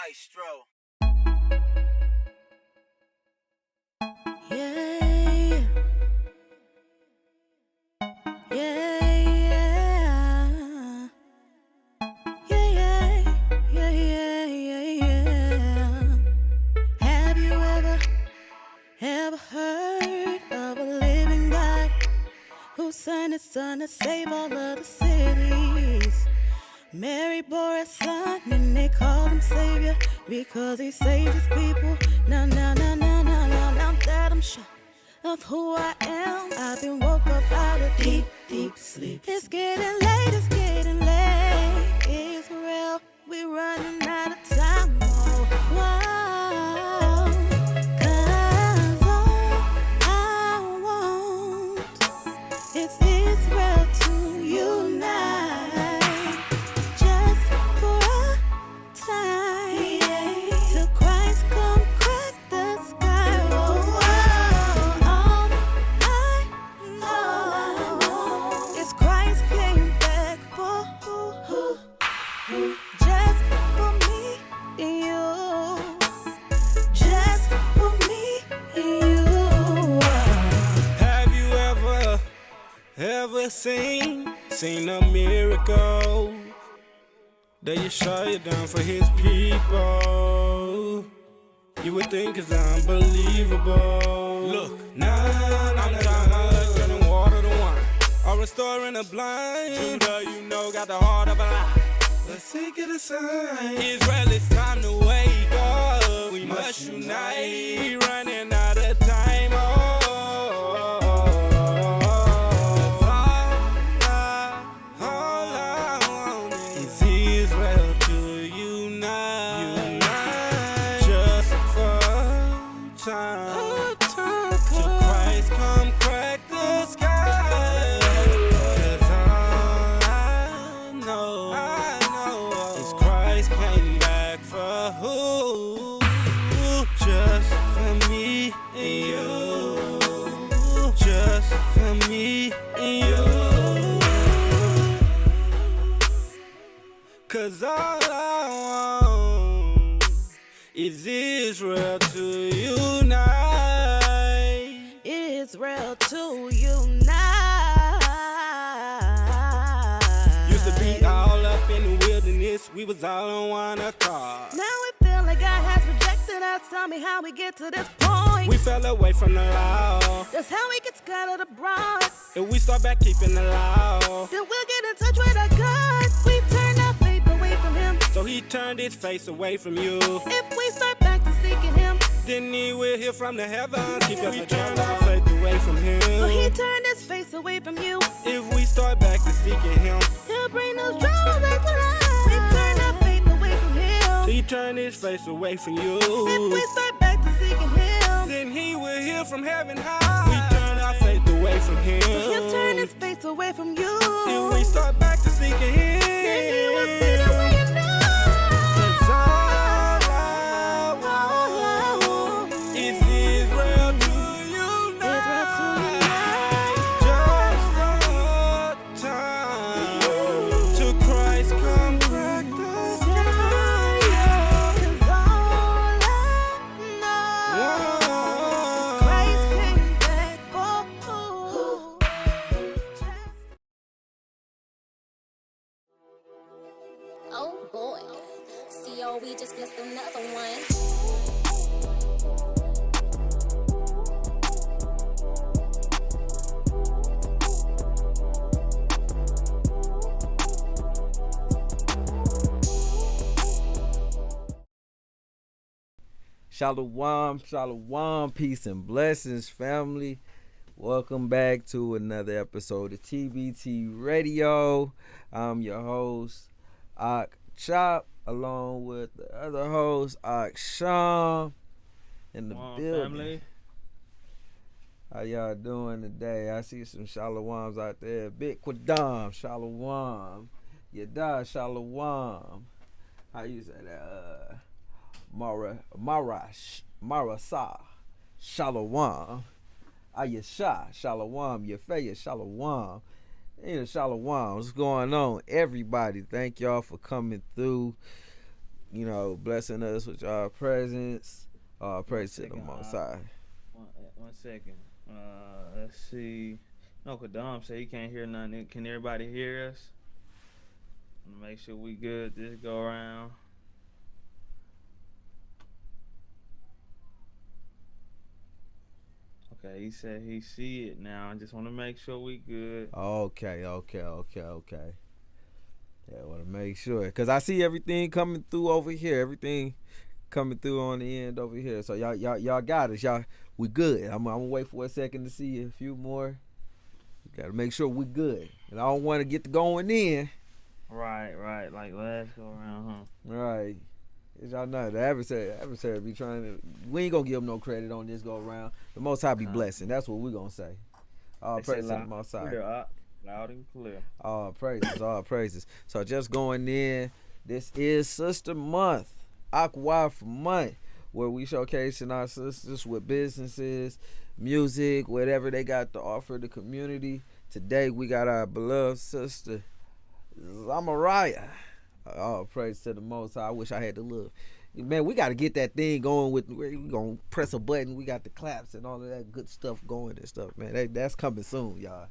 Maestro. Yeah, yeah, yeah, yeah, yeah, yeah, yeah. Have you ever heard of a living God who sent his son to save all of the cities? Mary bore a son and they called him Savior because he saved his people. Now that I'm sure of who I am, I've been woke up out of deep sleep. It's getting late, Israel, we running out of time. Oh, wow, 'cause all I want is Israel to unite, just for a time, till Christ come crack the sky. Oh, all I know is Christ came back for just for me and you, just for me and you. Have you ever seen a miracle that Yeshua done for his people? You would think it's unbelievable. Look, now I'm trying to turn water to wine, or restoring the blind. Judah, you know, got the heart of a lion. Let's seek it a sign. Israel, it's time to wake up. We must unite. We running out of time. All I want is Israel to unite. Just for time. Till Christ come crack the sky. 'Cause all I know is Christ came back for who? Just for me and you. Just for me and you. 'Cause all I want is Israel to unite. Israel to unite. Used to be all up in the wilderness, we was all on one accord. Now we feel like God has rejected us. Tell me how we get to this point. We fell away from the law. That's how we get scattered abroad. If we start back keeping the law, Then we'll get in touch with our God. We turn our faith away from him. so he turned his face away from you. If we start back to seeking him, Then he will hear from the heavens. Keep us turn our faith away from him. so he turned his face away from you. If we start back to seeking him, He'll bring those troubles back to life. We turn our faith away from him. he turned his face away from you. If we start back to seeking him, Then he will hear from heaven high. We turn our faith away from him. he'll turn his face away from you. If we start back to seeking him, Then he will see the way you know. That's all I All I want want is Israel to Israel to unite. unite. Just for time till Christ come crack the sky. 'Cause all I know is Christ came back for Oh boy, CO, we just missed another one. Shalom, peace and blessings, family. Welcome back to another episode of TBT Radio. I'm your host, Ak Chop, along with the other host, Ak Sham, in the building. Family. How y'all doing today? I see some shalawams out there. Big Quadam, shalawam. Yada, shalawam. How you say that? Marasa, shalawam. Ayasha, shalawam. Yefeya, shalawam. Shalawam. What's going on, everybody? Thank y'all for coming through blessing us with y'all presence. All One praise to the second. Most High. One second. Let's see. No, Kadam said he can't hear nothing. Can everybody hear us? Make sure we good this go around. Okay, he said he see it now. I just want to make sure we good. Okay. Yeah, I want to make sure because I see everything coming through over here. Everything coming through on the end over here. So y'all got us. Y'all, we good. I'm gonna wait for a second to see a few more. Got to make sure we good, and I don't want to get to going in. Right. Like last go around, huh? Right. As y'all know, the adversary be trying to. We ain't gonna give him no credit on this go around. The Most High be blessing. That's what we gonna say. All They praise say to the Most High. loud and clear. All praises, all praises. So just going in, this is Sister Month, Aqua Month, where we showcasing our sisters with businesses, music, whatever they got to offer the community. Today we got our beloved sister, Zamarayah. All praise to the Most High. I wish I had the look. Man, we got to get that thing going with where we gonna press a button. We got the claps and all of that good stuff going and stuff, man. That's coming soon, y'all.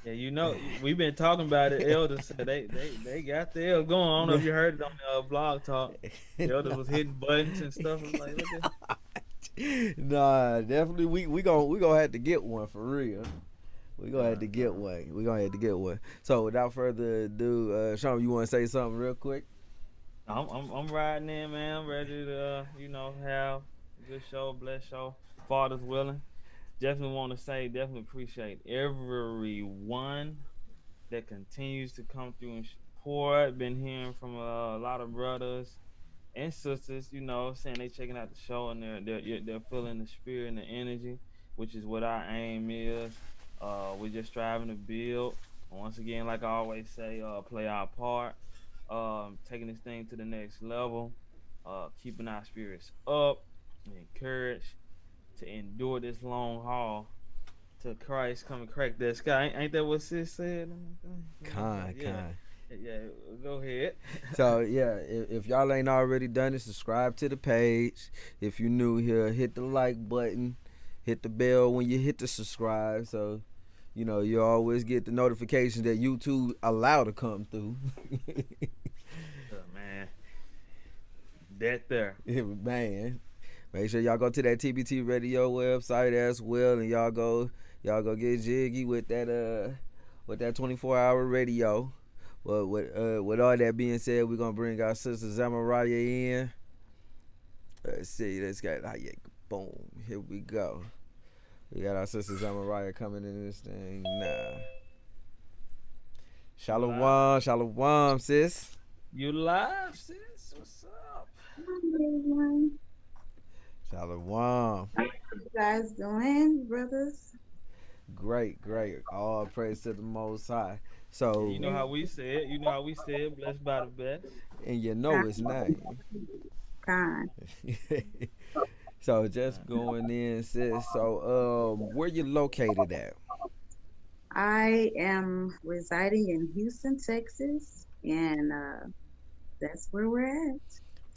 Yeah, we've been talking about it. Elders said they got the L going. I don't know if you heard it on the blog talk. Elders was hitting buttons and stuff. I was like, what the? Nah, definitely we gonna have to get one for real. We gonna have to get one. We gonna have to get one. So without further ado, Sean, you want to say something real quick? I'm riding in, man. I'm ready to have a good show, blessed show. Father's willing. Definitely want to say, definitely appreciate everyone that continues to come through and support. Been hearing from a lot of brothers and sisters, saying they checking out the show and they're feeling the spirit and the energy, which is what our aim is. We're just striving to build. Once again, like I always say, play our part, taking this thing to the next level, keeping our spirits up, and encouraged to endure this long haul till Christ come and crack that sky. Ain't that what sis said? Kind. Yeah, go ahead. So yeah, if y'all ain't already done it, subscribe to the page. If you new here, hit the like button, hit the bell when you hit the subscribe. So you always get the notifications that YouTube allow to come through. Man, that there. Man. Make sure y'all go to that TBT Radio website as well, and y'all go get jiggy with that 24-hour radio. But with all that being said, we're gonna bring our sister Zamarayah in. Let's see, boom, here we go. We got our sister Zamarayah coming in this thing now. Shalom, sis. You live, sis? What's up? Everyone. Shalom. How you guys doing, brothers? Great. All praise to the Most High. So You know how we said, blessed by the best. and you know his name. Kind. So just going in, sis. So where you located at? I am residing in Houston, Texas, and that's where we're at.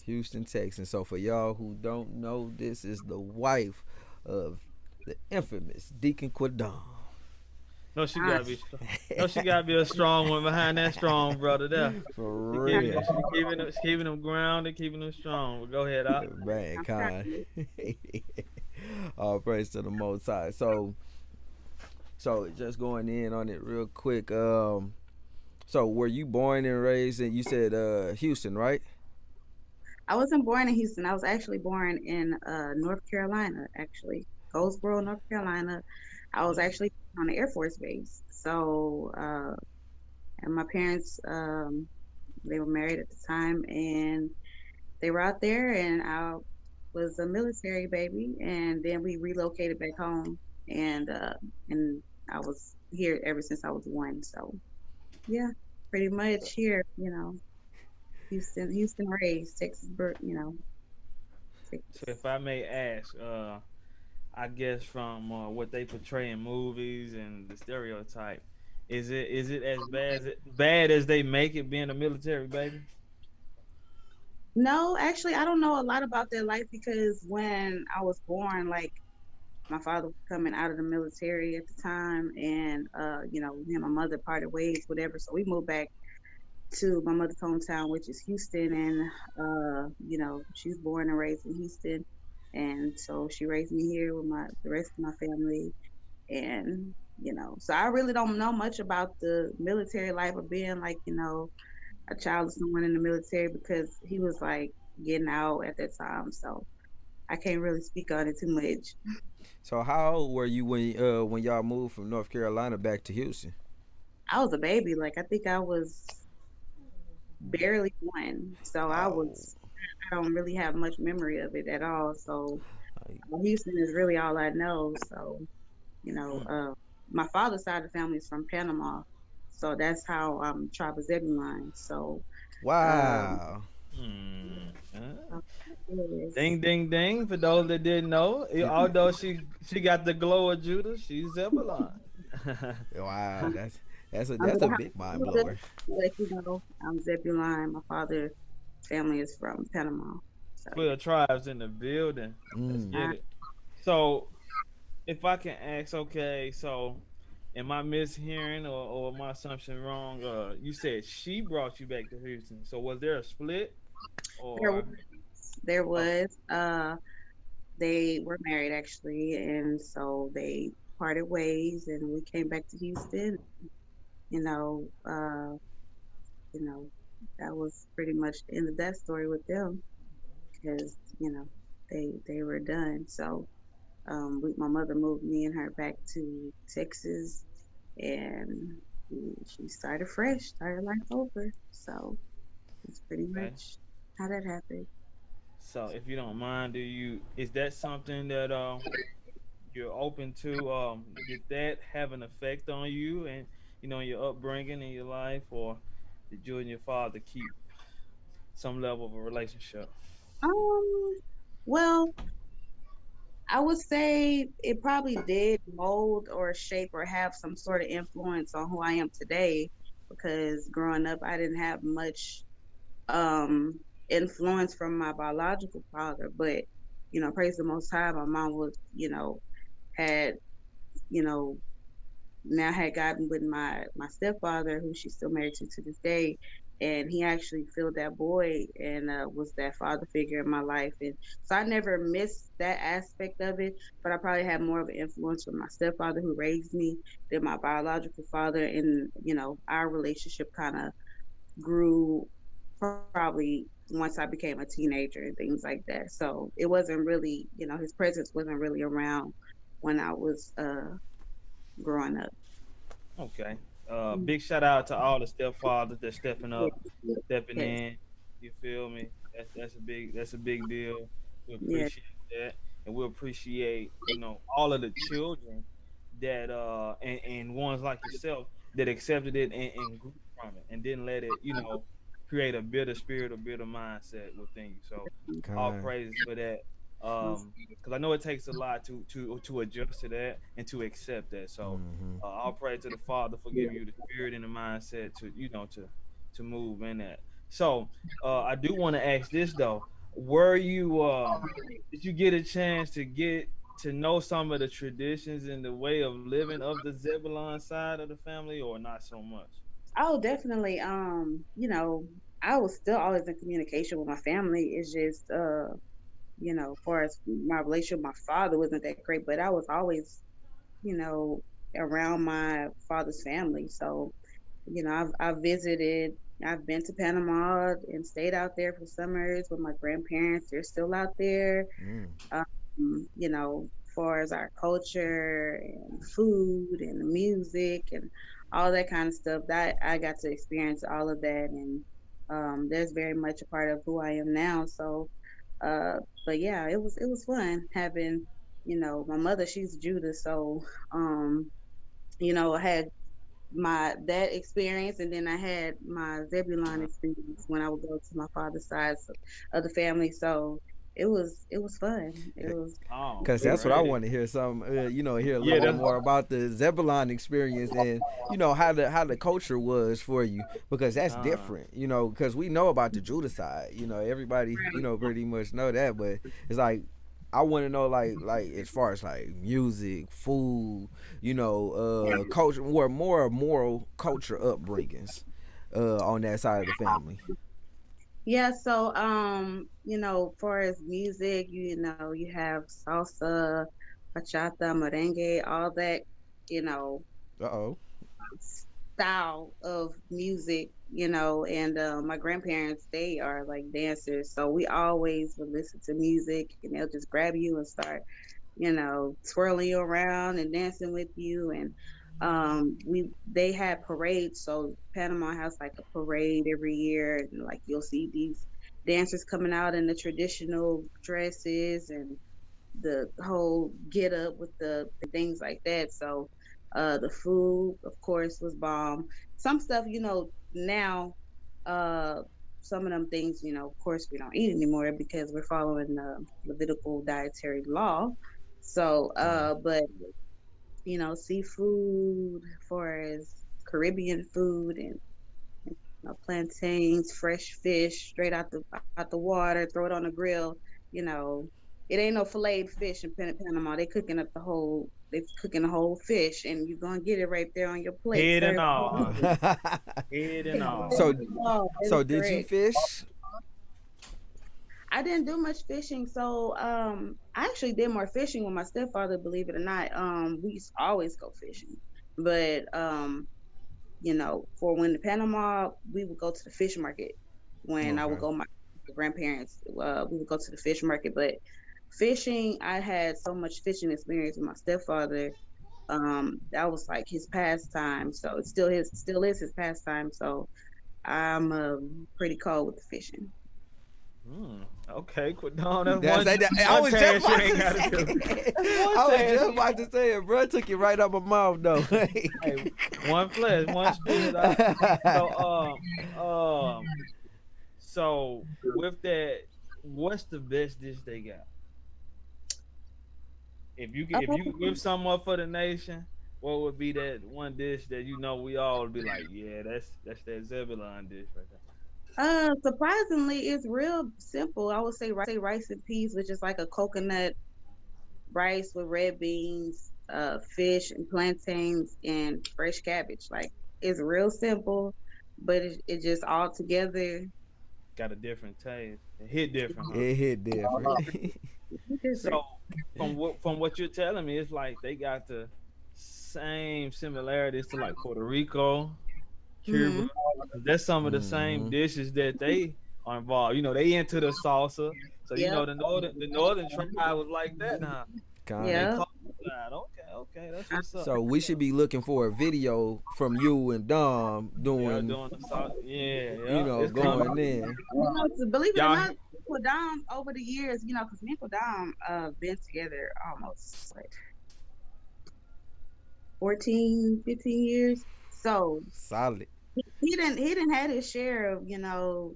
Houston, Texas. So for y'all who don't know, this is the wife of the infamous Deacon Quadon. No, she gotta be strong. No, she gotta be a strong one behind that strong brother there. For She real. keeping them grounded, keeping them strong. But go ahead, Op. Man, kind. All praise to the Most High. So just going in on it real quick. So were you born and raised in, you said Houston, right? I wasn't born in Houston. I was actually born in North Carolina, Goldsboro, North Carolina. I was actually on the Air Force Base. So, and my parents, they were married at the time, and they were out there, and I was a military baby, and then we relocated back home, and I was here ever since I was 1. So, yeah, pretty much here, Houston raised, Texas, Texas. So if I may ask, I guess from what they portray in movies and the stereotype, is it as bad as they make it being a military baby? No, actually, I don't know a lot about their life because when I was born, like my father was coming out of the military at the time, and me and my mother parted ways, whatever. So we moved back to my mother's hometown, which is Houston, and she's born and raised in Houston, and so she raised me here with my the rest of my family, and so I really don't know much about the military life of being like a child of someone in the military because he was like getting out at that time, so I can't really speak on it too much. So how old were you when y'all moved from North Carolina back to Houston? I was a baby, like I think I was barely one, so Oh, I don't really have much memory of it at all. So like, Houston is really all I know. So you know, Mm, uh, my father's side of the family is from Panama, so that's how tribe of Zebulon. So wow. mm, uh, yes, ding, ding, ding. For those that didn't know, although she got the glow of Judah, she's Zebulon. Wow, I'm, that's I'm a the house big mind of Judah, blower. but I'm Zebulon. My father's family is from Panama. So 12 tribes in the building. Let's Mm. yeah. get it. So, if I can ask, okay, so am I mishearing or my assumption wrong? You said she brought you back to Houston. So, was there a split There was, or? there Oh, was. They were married actually, and so they parted ways, and we came back to Houston. You know, uh, you know, that was pretty much the end of that story with them because they were done. So my mother moved me and her back to Texas, and she started fresh, started life over. So that's pretty okay. much how that happened. So, if you don't mind, is that something that you're open to? Did that have an effect on you and your upbringing in your life, or did you and your father keep some level of a relationship? Um, well, I would say it probably did mold or shape or have some sort of influence on who I am today because growing up I didn't have much um influence from my biological father, but praise the most high, my mom was, had, you know, now had gotten with my stepfather, who she's still married to this day, and he actually filled that void and was that father figure in my life, and so I never missed that aspect of it. But I probably had more of an influence from my stepfather who raised me than my biological father, and our relationship kind of grew probably once I became a teenager and things like that. So it wasn't really, his presence wasn't really around when I was growing up. Okay. Mm, Big shout out to all the stepfathers that's stepping yes, up, yes, stepping yes, in. You feel me? That's a big deal. We yes. appreciate that, and we appreciate all of the children that and ones like yourself that accepted it and grew from it and didn't let it create a bitter spirit or bitter mindset within you. So all Kind. praises for that. Because I know it takes a lot to adjust to that and to accept that. So Hmm. I'll pray to the Father for giving you the spirit and the mindset to move in that. So I do want to ask this though: Were you did you get a chance to get to know some of the traditions and the way of living of the Zebulon side of the family, or not so much? Oh, definitely. I was still always in communication with my family. It's just, as far as my relationship with my father wasn't that great, but I was always, you know, around my father's family. So, I've visited, I've been to Panama and stayed out there for summers with my grandparents. They're still out there. Mm. Far as our culture and food and the music and all that kind of stuff, that I got to experience all of that, and that's very much a part of who I am now. So, uh, but yeah, it was fun having, my mother. She's Judah, so I had my that experience, and then I had my Zebulon experience when I would go to my father's side of the family. So it was fun. It was Oh, Cause that's what I great. want to hear. Some, hear a Yeah, little bit that's more about the Zebulon experience and how the culture was for you, because that's uh different. Because we know about the Judah side. Everybody right. pretty much know that, but it's like I want to know like as far as like music, food, culture, more moral culture upbringings, on that side of the family. Yeah, so far as music, you have salsa, bachata, merengue, all that, you know, Uh oh. style of music, and my grandparents, they are like dancers, so we always would listen to music and they'll just grab you and start, twirling you around and dancing with you. And we they had parades, so Panama has like a parade every year, and like you'll see these dancers coming out in the traditional dresses and the whole get up with the things like that. So the food, of course, was bomb. Some stuff, now uh some of them things, of course, we don't eat anymore because we're following the Levitical dietary law. So but seafood, for as Caribbean food, and plantains, fresh fish straight out the water, throw it on the grill. You know, it ain't no filleted fish in Panama. They cooking the whole fish, and you're gonna get it right there on your plate, head and served. all, huh? Head and all. so Oh, that is so did you correct. fish? I didn't do much fishing, so I actually did more fishing with my stepfather, believe it or not. We used to always go fishing, but for when to Panama, we would go to the fish market. When I would Okay. go, my grandparents, we would go to the fish market. But fishing, I had so much fishing experience with my stepfather. That was like his pastime. So it's still is his pastime. So I'm pretty cold with the fishing. Okay, quit down. That's That's one that. I one was just task you about ain't to gotta say do. it. That's one I was task. just about to say it, bro. Took it right out my mouth, though. Hey, one flesh, one spirit. So so with that, what's the best dish they got? If you could whip something up for the nation, what would be that one dish that we all would be like, yeah, that's that Zebulon dish right there. Surprisingly, it's real simple. I would say rice and peas, which is like a coconut rice with red beans, fish and plantains and fresh cabbage. Like it's real simple, but it just all together. Got a different taste. It hit different, huh? It hit different. It's So different. from what you're telling me, it's like they got the same similarities to like Puerto Rico, Cuba. Hmm. That's some of the same Hmm. dishes that they are involved. They into the salsa. So Yep. the northern tribe was like that, huh? And they Kind. Yeah. call it. Okay, that's what's up. So we should be looking for a video from you and Dom Yeah, doing, doing the salt. Yeah, yeah, it's coming. going in. Believe it or Y'all, not, Dom over the years, because me and Dom been together almost like 14, 15 years. So Solid. he didn't had his share of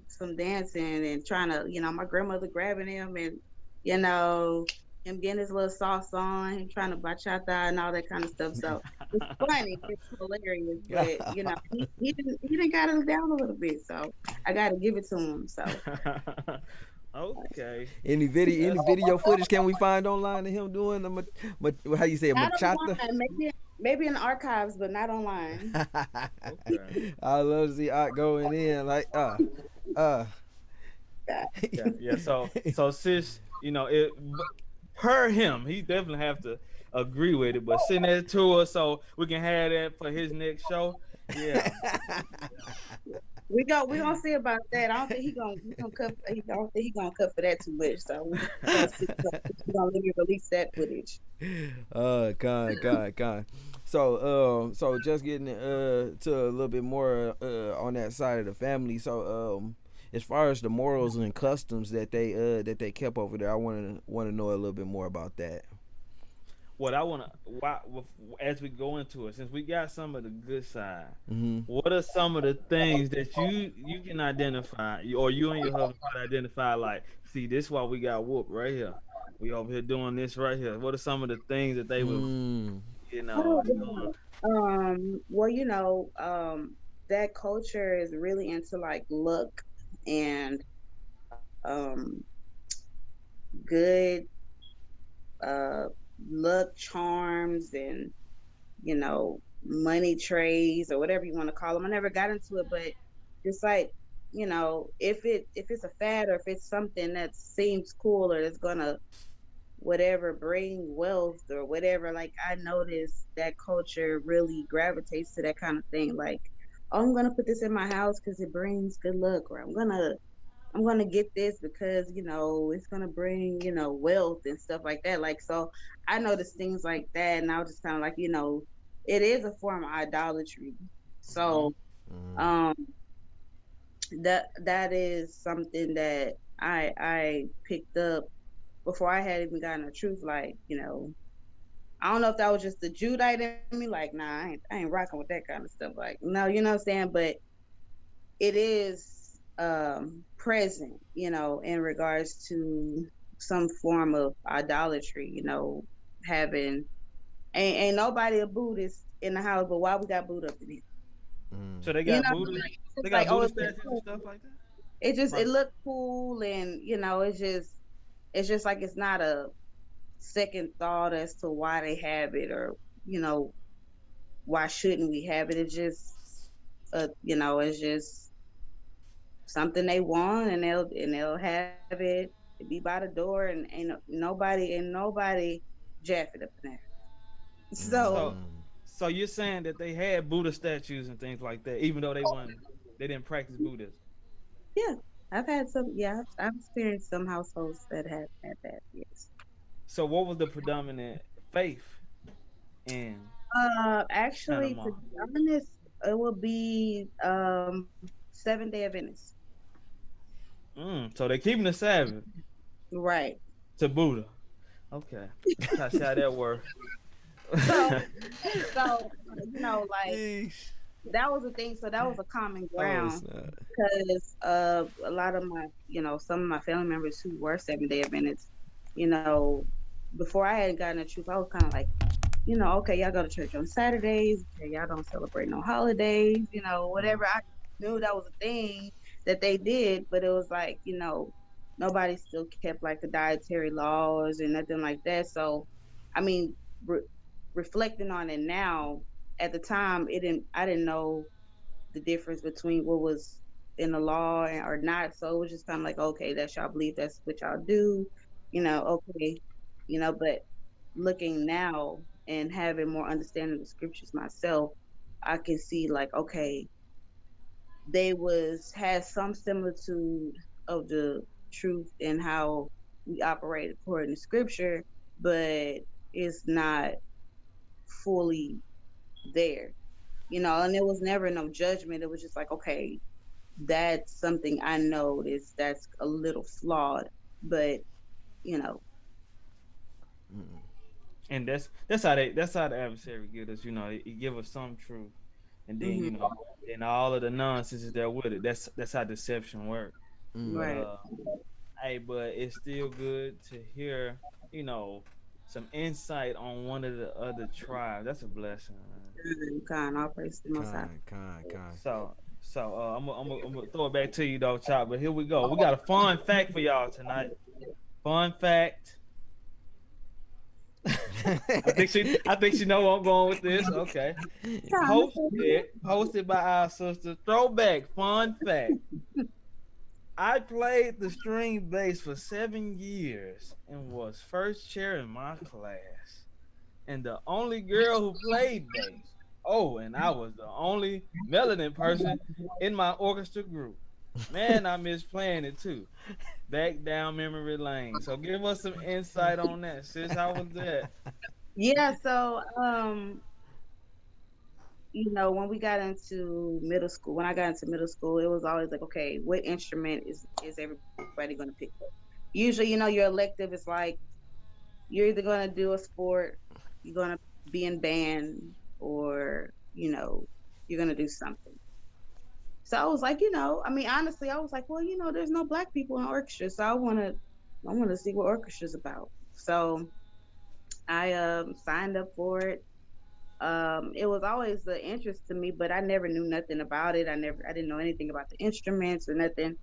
some dancing and trying to my grandmother grabbing him and you know him getting his little sauce on, him trying to bachata and all that kind of stuff. So it's funny, it's hilarious, but he didn't got us down a little bit. So I got to give it to him. So okay. Any video footage can we find online of him doing how you say it, not machata? online, maybe in the archives, but not online. Okay. I love to see Art going in like uh Yeah, yeah. So sis, per him, he definitely have to agree with it. But send that to us so we can have that for his next show. Yeah. We gonna see about that. I don't think he gonna cut. I don't think he gonna cut for that too much. So we gonna let me release that footage. Con. So just getting to a little bit more on that side of the family. So as far as the morals and customs that they kept over there, I want to know a little bit more about that. what I want to why as we go into it, since we got some of the good side, Mm-hmm. what are some of the things that you can identify, or you and your husband probably identify, like, see, this why we got whooped right here. We over here doing this right here. What are some of the things that they was, Mm. Oh, doing? well, that culture is really into like luck and good uh luck charms and money trays or whatever you want to call them. I never got into it, but it's like, if it's a fad or if it's something that seems cool or that's gonna whatever bring wealth or whatever, like I noticed that culture really gravitates to that kind of thing. Like, oh, I'm gonna put this in my house because it brings good luck, or I'm gonna get this because it's gonna bring wealth and stuff like that. Like, so I noticed things like that, and I was just kind of like, it is a form of idolatry. Hmm. So um, that is something that I picked up before I had even gotten the truth. Like, I don't know if that was just the Judite in me. Like, nah, I ain't rocking with that kind of stuff. Like, no, you know what I'm saying? But it is present, in regards to some form of idolatry, having ain't nobody a Buddhist in the house, but why we got Buddha up in here? Mm. So they You got know, Buddha, like, it's they just got like, oh, Buddha it looks statues and cool. stuff like that. It Right. looked cool, and it's just like it's not a second thought as to why they have it, or you know why shouldn't we have it. It's just something they want, and they'll have it be by the door, and ain't nobody jaffing up in there. So So Mm. so you're saying that they had Buddha statues and things like that, even though they didn't practice Buddhism. yeah, I've experienced some households that have had that. Yes. So what was the predominant faith in Actually, to Panama? be honest, it will be Seven Day Adventist. So they keeping the Sabbath Right. to Buddha. Okay, try to see how that works. So like Yeesh. that was the thing. So that was a common Oh ground snap. because a lot of my, some of my family members who were Seven Day Adventists, you know, before I had gotten the truth, I was kind of like, okay, y'all go to church on Saturdays. Okay, y'all don't celebrate no holidays, Mm. whatever. I knew that was a thing that they did, but it was like, nobody still kept like the dietary laws and nothing like that. So, I mean, re- reflecting on it now, at the time, I didn't know the difference between what was in the law or not. So it was just kind of like, okay, that's y'all believe, that's what y'all do, okay, but looking now and having more understanding of the scriptures myself, I can see like, okay, they was had some similitude of the truth and how we operate according to scripture, but it's not fully there. And there was never no judgment. It was just like, okay, that's something I know that's a little flawed, but you know, Mm. And that's how the adversary get us. He give us some truth, and then hmm and all of the nonsense is there with it. That's how deception works. But Mm. right, hey, but it's still good to hear, you know, some insight on one of the other tribes. That's a blessing, man. kind, all praise to the Most High. Con. So I'm gonna throw it back to you though, Chop. But here we go. We got a fun fact for y'all tonight. Fun fact. I think she know where I'm going with this. Okay. Kind, Hosted by our sister. Throwback. Fun fact. I played the string bass for 7 years and was first chair in my class, and the only girl who played bass. Oh, and I was the only melanin person in my orchestra group. Man, I miss playing it too. Back down memory lane. So give us some insight on that, sis. How was that? yeah. So, when we got into middle school, when I got into middle school, it was always like, okay, what instrument is everybody going to pick up? Usually, your elective is like you're either going to do a sport you're gonna be in band, or you're gonna do something. So I was like, I mean, honestly, I was like, well, there's no black people in orchestra, so I want to see what orchestra's about. So I signed up for it. It was always the interest to me, but I never knew nothing about it. I didn't know anything about the instruments or nothing.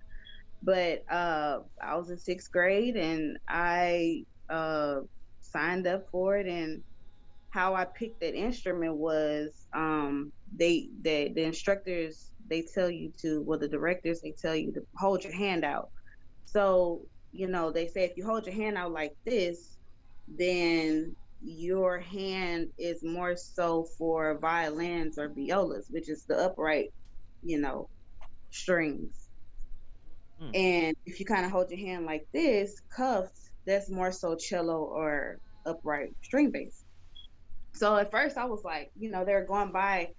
But I was in sixth grade, and I signed up for it. And how I picked that instrument was, the instructors, they tell you to, well, the directors, they tell you to hold your hand out. So, they say if you hold your hand out like this, then your hand is more so for violins or violas, which is the upright, you know, strings. Mm. And if you kind of hold your hand like this, cuffed, that's more so cello or upright string bass. So at first I was like, they're going by,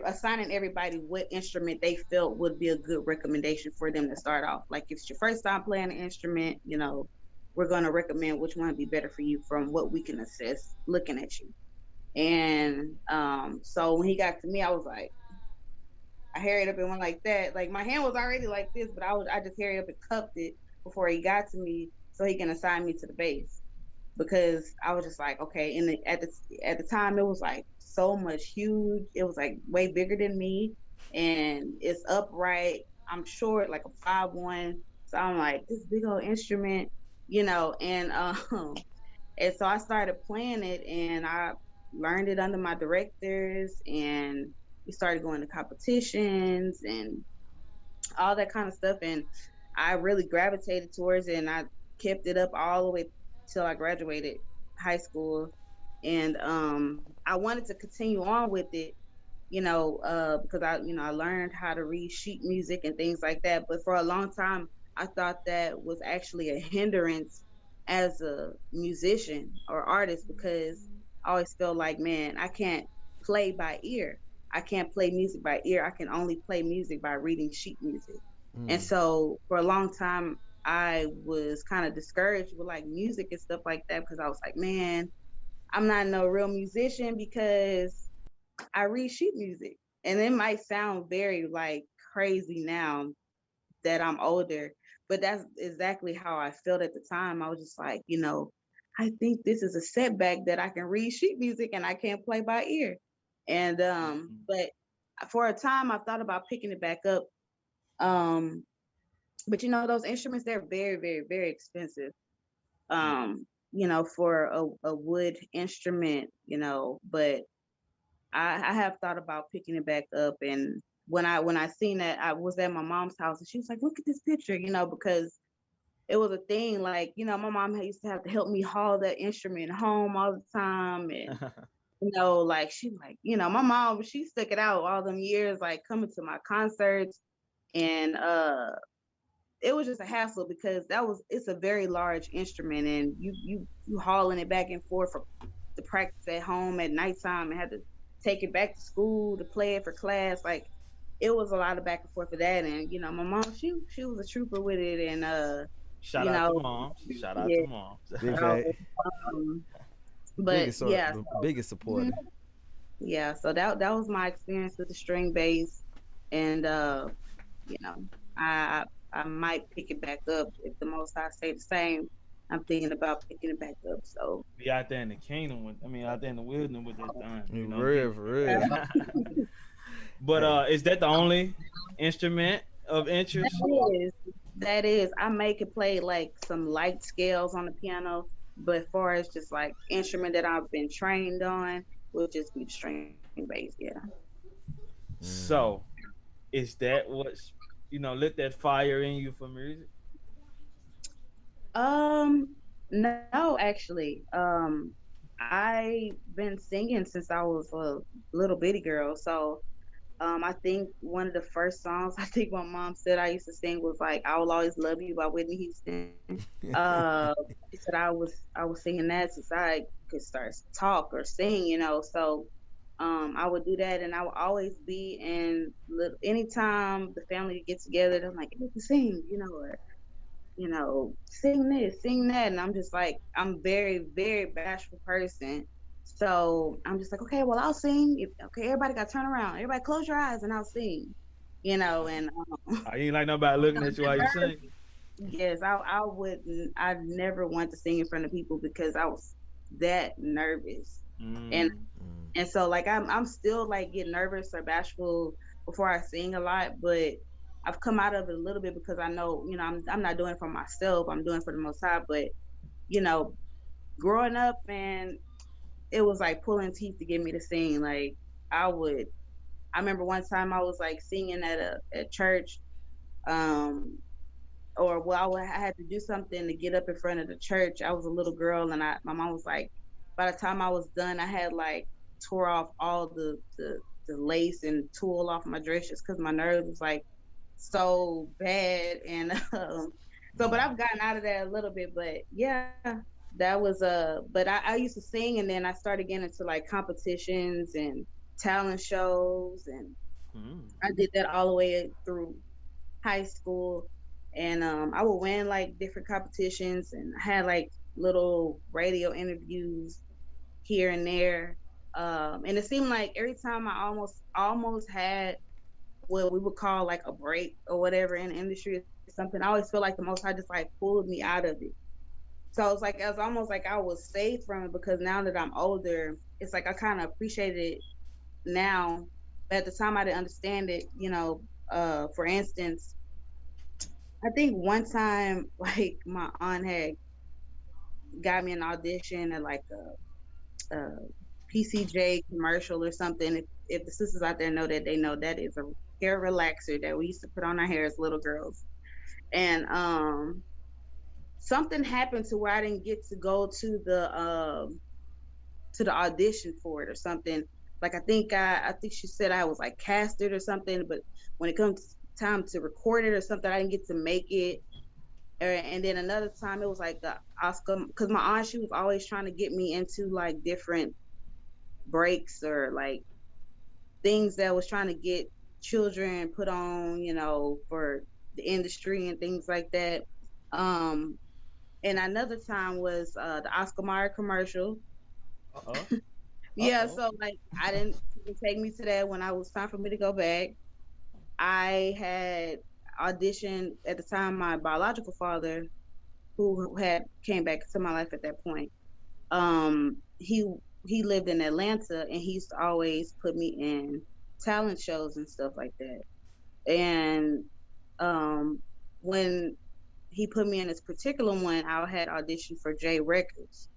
assigning everybody what instrument they felt would be a good recommendation for them to start off. Like if it's your first time playing an instrument, we're going to recommend which one would be better for you from what we can assess looking at you. And so when he got to me, I was like, I hurried up and went like that. Like my hand was already like this, but I just hurried up and cupped it before he got to me so he can assign me to the bass, because I was just like, okay. And at the time, it was like so much huge. It was like way bigger than me, and it's upright. I'm short, like a 5'1", so I'm like this big old instrument, and and so I started playing it, and I learned it under my directors, and we started going to competitions and all that kind of stuff. And I really gravitated towards it, and I kept it up all the way till I graduated high school. And I wanted to continue on with it, because I learned how to read sheet music and things like that. But for a long time, I thought that was actually a hindrance as a musician or artist, because I always felt like, man, I can't play by ear. I can't play music by ear. I can only play music by reading sheet music. And Mm. so for a long time, I was kind of discouraged with like music and stuff like that, because I was like, man, I'm not no real musician because I read sheet music. And it might sound very like crazy now that I'm older, but that's exactly how I felt at the time. I was just like, I think this is a setback that I can read sheet music and I can't play by ear. And Mhm. but for a time I thought about picking it back up. Um, but those instruments, they're very, very, very expensive. Yeah. For a wood instrument, but I have thought about picking it back up. And when I seen that, I was at my mom's house, and she was like, look at this picture, because it was a thing. Like, my mom used to have to help me haul that instrument home all the time. And, like, she like, my mom, she stuck it out all them years, like coming to my concerts. And it was just a hassle, because it's a very large instrument, and you hauling it back and forth for to practice at home at nighttime, and had to take it back to school to play it for class. Like, it was a lot of back and forth for that. And my mom, she was a trooper with it. And Shout you out to know moms. Shout out yeah. to moms. Big So, fact. um, The but biggest yeah. the biggest Mhm. supporter. Yeah, so that was my experience with the string bass. And you know, I I might pick it back up if the most I stay the same. I'm thinking about picking it back up. So Be out there in the kingdom with, I mean, out there in the wilderness with that thing, For get. real, for real. But Hey. is that the only instrument of that interest? is that is I may could play like some light scales on the piano, but as far as just like instrument that I've been trained on, will just be the string bass. Yeah. Mm. So is that what's, lit that fire in you for music? No, actually. I been singing since I was a little bitty girl. So I think one of the first songs I think my mom said I used to sing was like "I Will Always Love You" by Whitney Houston. She said I was singing that since I could start to talk or sing, So I would do that, and I would always be in anytime the family would get together. They're like, "You can sing," or sing this, sing that. And I'm just like, I'm very, very bashful person. So I'm just like, okay, well, I'll sing. Okay, everybody got to turn around. Everybody close your eyes and I'll sing, and I ain't like nobody looking at you while you sing. yes, I wouldn't, I never want to sing in front of people because I was that nervous. And Mm. and so like I'm still like get nervous or bashful before I sing a lot, but I've come out of it a little bit because I know, I'm not doing it for myself. I'm doing it for the Most High. But you know, growing up, man, it was like pulling teeth to get me to sing. Like I would, I remember one time I was like singing at church, um, or well, I had to do something to get up in front of the church. I was a little girl, and my mom was like, by the time I was done, I had like tore off all the lace and tulle off my dress just because my nerves was like so bad. And so, but I've gotten out of that a little bit. But yeah, that was But I used to sing, and then I started getting into like competitions and talent shows, and Mm. I did that all the way through high school. And I would win like different competitions, and I had like little radio interviews here and there. And it seemed like every time I almost had what we would call like a break or whatever in the industry or something, I always feel like the Most High just like pulled me out of it. So it's like it was almost like I was saved from it, because now that I'm older, it's like I kind of appreciate it now. But at the time, I didn't understand it. For instance, I think one time, like my aunt had got me an audition at like a PCJ commercial or something. If the sisters out there know that, they know that is a hair relaxer that we used to put on our hair as little girls. And something happened to where I didn't get to go to the audition for it or something. Like I think she said I was like casted or something, but when it comes time to record it or something, I didn't get to make it. And then another time it was like the Oscar, because my aunt, she was always trying to get me into like different breaks or like things that was trying to get children put on, for the industry and things like that. Um, and another time was the Oscar Mayer commercial. Uh oh. Uh Yeah, oh. so like I didn't take me to that when I was time for me to go back. I had auditioned at the time. My biological father, who had came back to my life at that point, he lived in Atlanta, and he used to always put me in talent shows and stuff like that. And um, when he put me in this particular one, I had auditioned for J Records,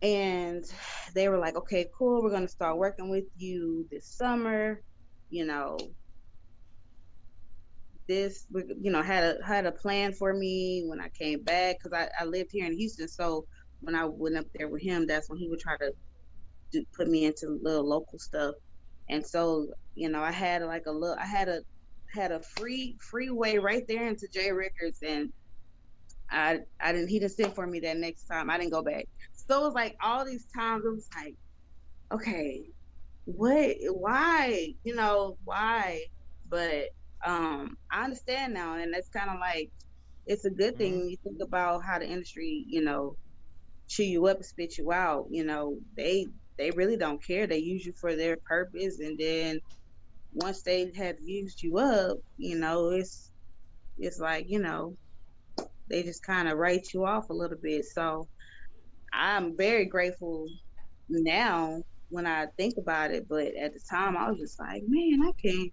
and they were like, "Okay, cool, we're gonna start working with you this summer." You know, had a plan for me when I came back, because I lived here in Houston. So when I went up there with him, that's when he would try to put me into little local stuff. And so, I had like a little, had a freeway right there into J Records, and I didn't he didn't send for me that next time. I didn't go back. So it was like all these times it was like, okay, what, why, why? But I understand now, and it's kind of like it's a good thing Mm. when you think about how the industry, chew you up and spit you out. They really don't care. They use you for their purpose, and then once they have used you up, it's like, they just kind of write you off a little bit. So I'm very grateful now when I think about it, but at the time I was just like, man, I can't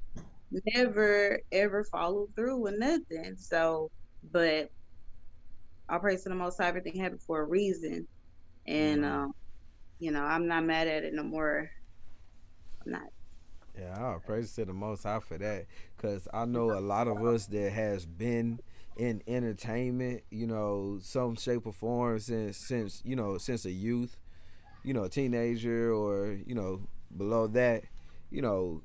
never ever follow through with nothing. So, but I'll praise to the Most High, everything happened for a reason, and I'm not mad at it no more. I'm not. Yeah, I'll praise to the Most High for that, cause I know a lot of us that has been in entertainment, some shape or form since a youth, a teenager, or below that, you know,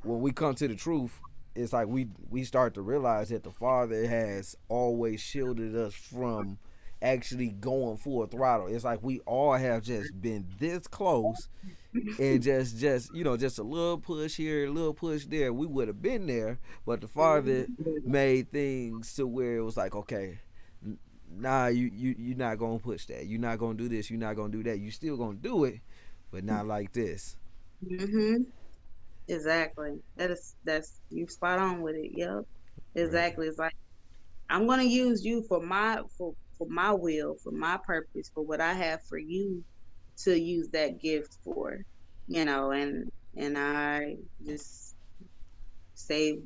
when we come to the truth, it's like we start to realize that the Father has always shielded us from actually going full throttle. It's like we all have just been this close, and just just a little push here, a little push there, we would have been there. But the Father Mhm. made things to where it was like, okay, nah, you're not gonna push that. You're not gonna do this. You're not gonna do that. You still gonna do it, but not like this. Mhm. Exactly. That's you spot on with it. Yep. Right. Exactly. It's like I'm gonna use you for my will, for my purpose, for what I have for you to use that gift for. And I just say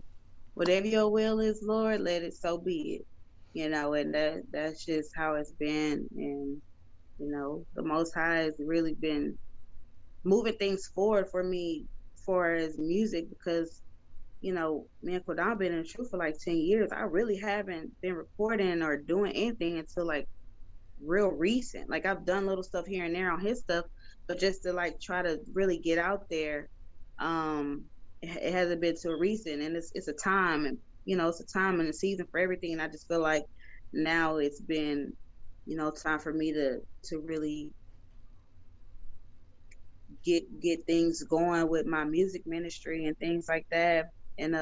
whatever your will is, Lord, let it so be it. And that's just how it's been. And the Most High has really been moving things forward for me for as music because me and Kodon been in the truth for like 10 years. I really haven't been recording or doing anything until like real recent. Like I've done little stuff here and there on his stuff, but just to like try to really get out there, um, it hasn't been too recent. And it's a time, and it's a time and a season for everything. And I just feel like now it's been, time for me to really get things going with my music ministry and things like that. And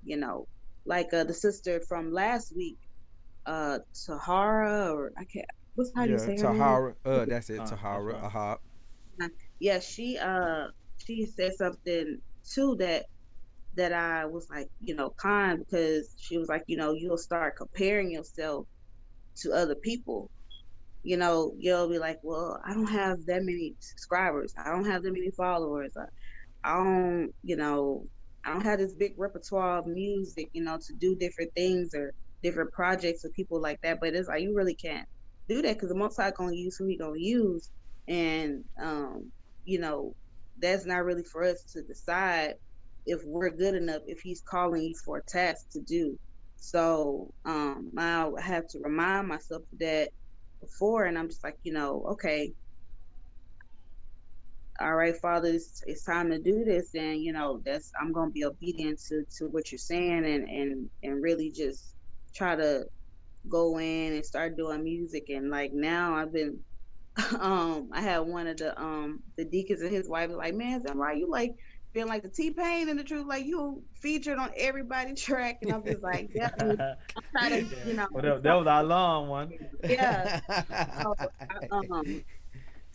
you know, like the sister from last week, Tahara, or I can't. What's how do you Yeah, say her name? Tahara. That's it. That's Tahara. right. Aha. Yeah, she said something too that I was like, kind because she was like, you'll start comparing yourself to other people. You'll be like, well, I don't have that many subscribers. I don't have that many followers. I don't, I don't have this big repertoire of music, to do different things or different projects with people like that. But it's like you really can't do that because the Most High gonna use who He gonna use, and you know, that's not really for us to decide if we're good enough if He's calling you for a task to do. So I have to remind myself of that before, and I'm just like, okay, all right, Father, it's time to do this, and that's I'm gonna be obedient to what you're saying, and really just try to go in and start doing music. And like now I've been I had one of the deacons and his wife was like, man, Zamarayah, you like feeling like the T-Pain and the truth, like you featured on everybody track. And I'm just like, yeah, I'm trying to, Yeah. Well, I'm that was our long one. yeah. So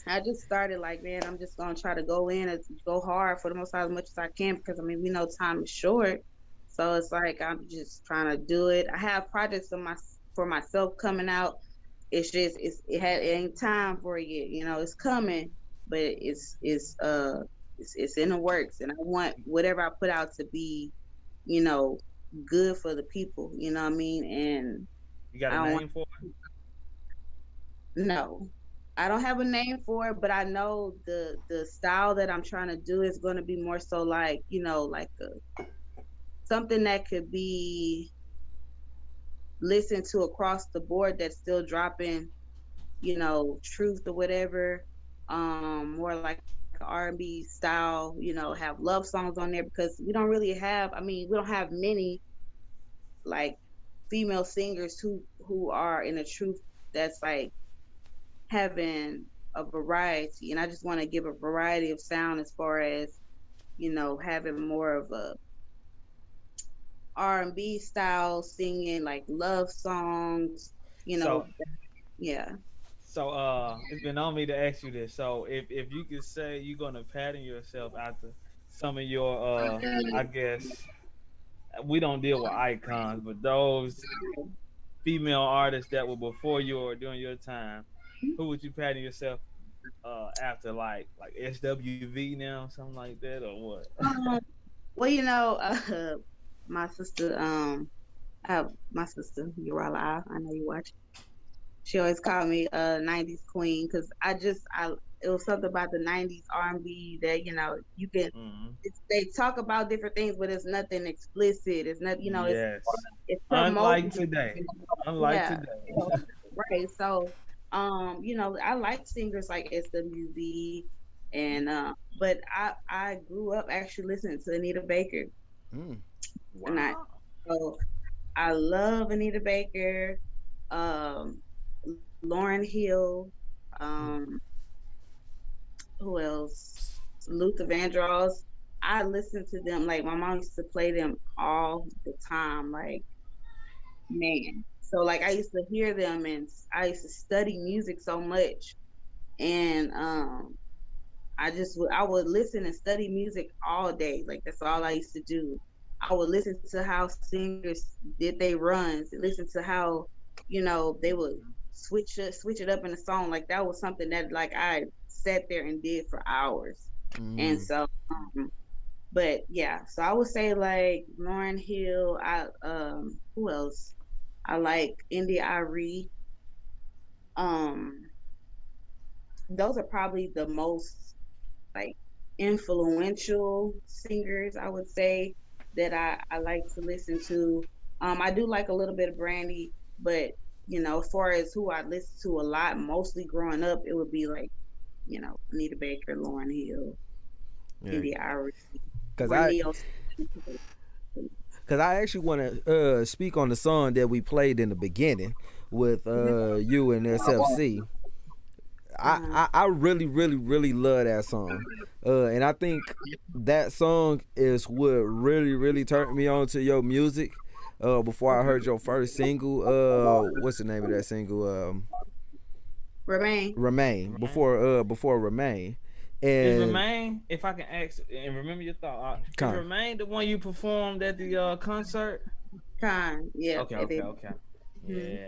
I just started like, man, I'm just gonna try to go in and go hard for the most as much as I can because I mean we know time is short. So it's like I'm just trying to do it. I have projects for myself coming out. It's just it ain't time for it yet. It's coming, but it's in the works, and I want whatever I put out to be, you know, good for the people. You know what I mean? And You got I a don't want name for no. I don't have a name for it, but I know the style that I'm trying to do is going to be more so like, like something that could be listened to across the board that's still dropping, truth or whatever. More like R&B style, have love songs on there because we don't really have, I mean, we don't have many like female singers who are in the truth that's like having a variety, and I just want to give a variety of sound as far as having more of a R&B style singing like love songs, you know. so Yeah. it's been on me to ask you this. So if you could say you're gonna pattern yourself after some of your I guess we don't deal with icons, but those female artists that were before you or during your time, who would you pattern yourself after like SWV now, something like that, or what? Um, well, my sister, I have my sister Urala. I know you watch. She always called me '90s queen because I it was something about the '90s R&B that you can Hmm. they talk about different things, but it's nothing explicit. It's not Yes. it's Unlike promoting. today. Unlike Yeah, today. so, right. So I like singers like SWV, and but I grew up actually listening to Anita Baker, Mm. and Wow. so I love Anita Baker, um, Lauren Hill, um, who else? Luther Vandross. I listened to them like my mom used to play them all the time. Like man, so like I used to hear them, and I used to study music so much, and I would listen and study music all day. Like that's all I used to do. I would listen to how singers did they runs, listen to how, they would switch it up in a song. Like that was something that like I sat there and did for hours. And Mm. so but yeah, so I would say like Lauren Hill, I who else? I like India Ari. Um those are probably the most like influential singers I would say that I like to listen to. I do like a little bit of Brandy, but as far as who I listen to a lot, mostly growing up, it would be like, Anita Baker, Lauren Hill, Yeah, India Ari, cause I Renee. cause I actually want to speak on the song that we played in the beginning with you and SFC. Uh-huh. I really really love that song, and I think that song is what really turned me on to your music. Before I heard your first single, what's the name of that single? Remain. Remain. Remain. Before Remain, Is and Remain, if I can ask and remember your thought, is Con. Remain the one you performed at the concert? Con. Yeah, Okay, it okay, is. okay. Mhm.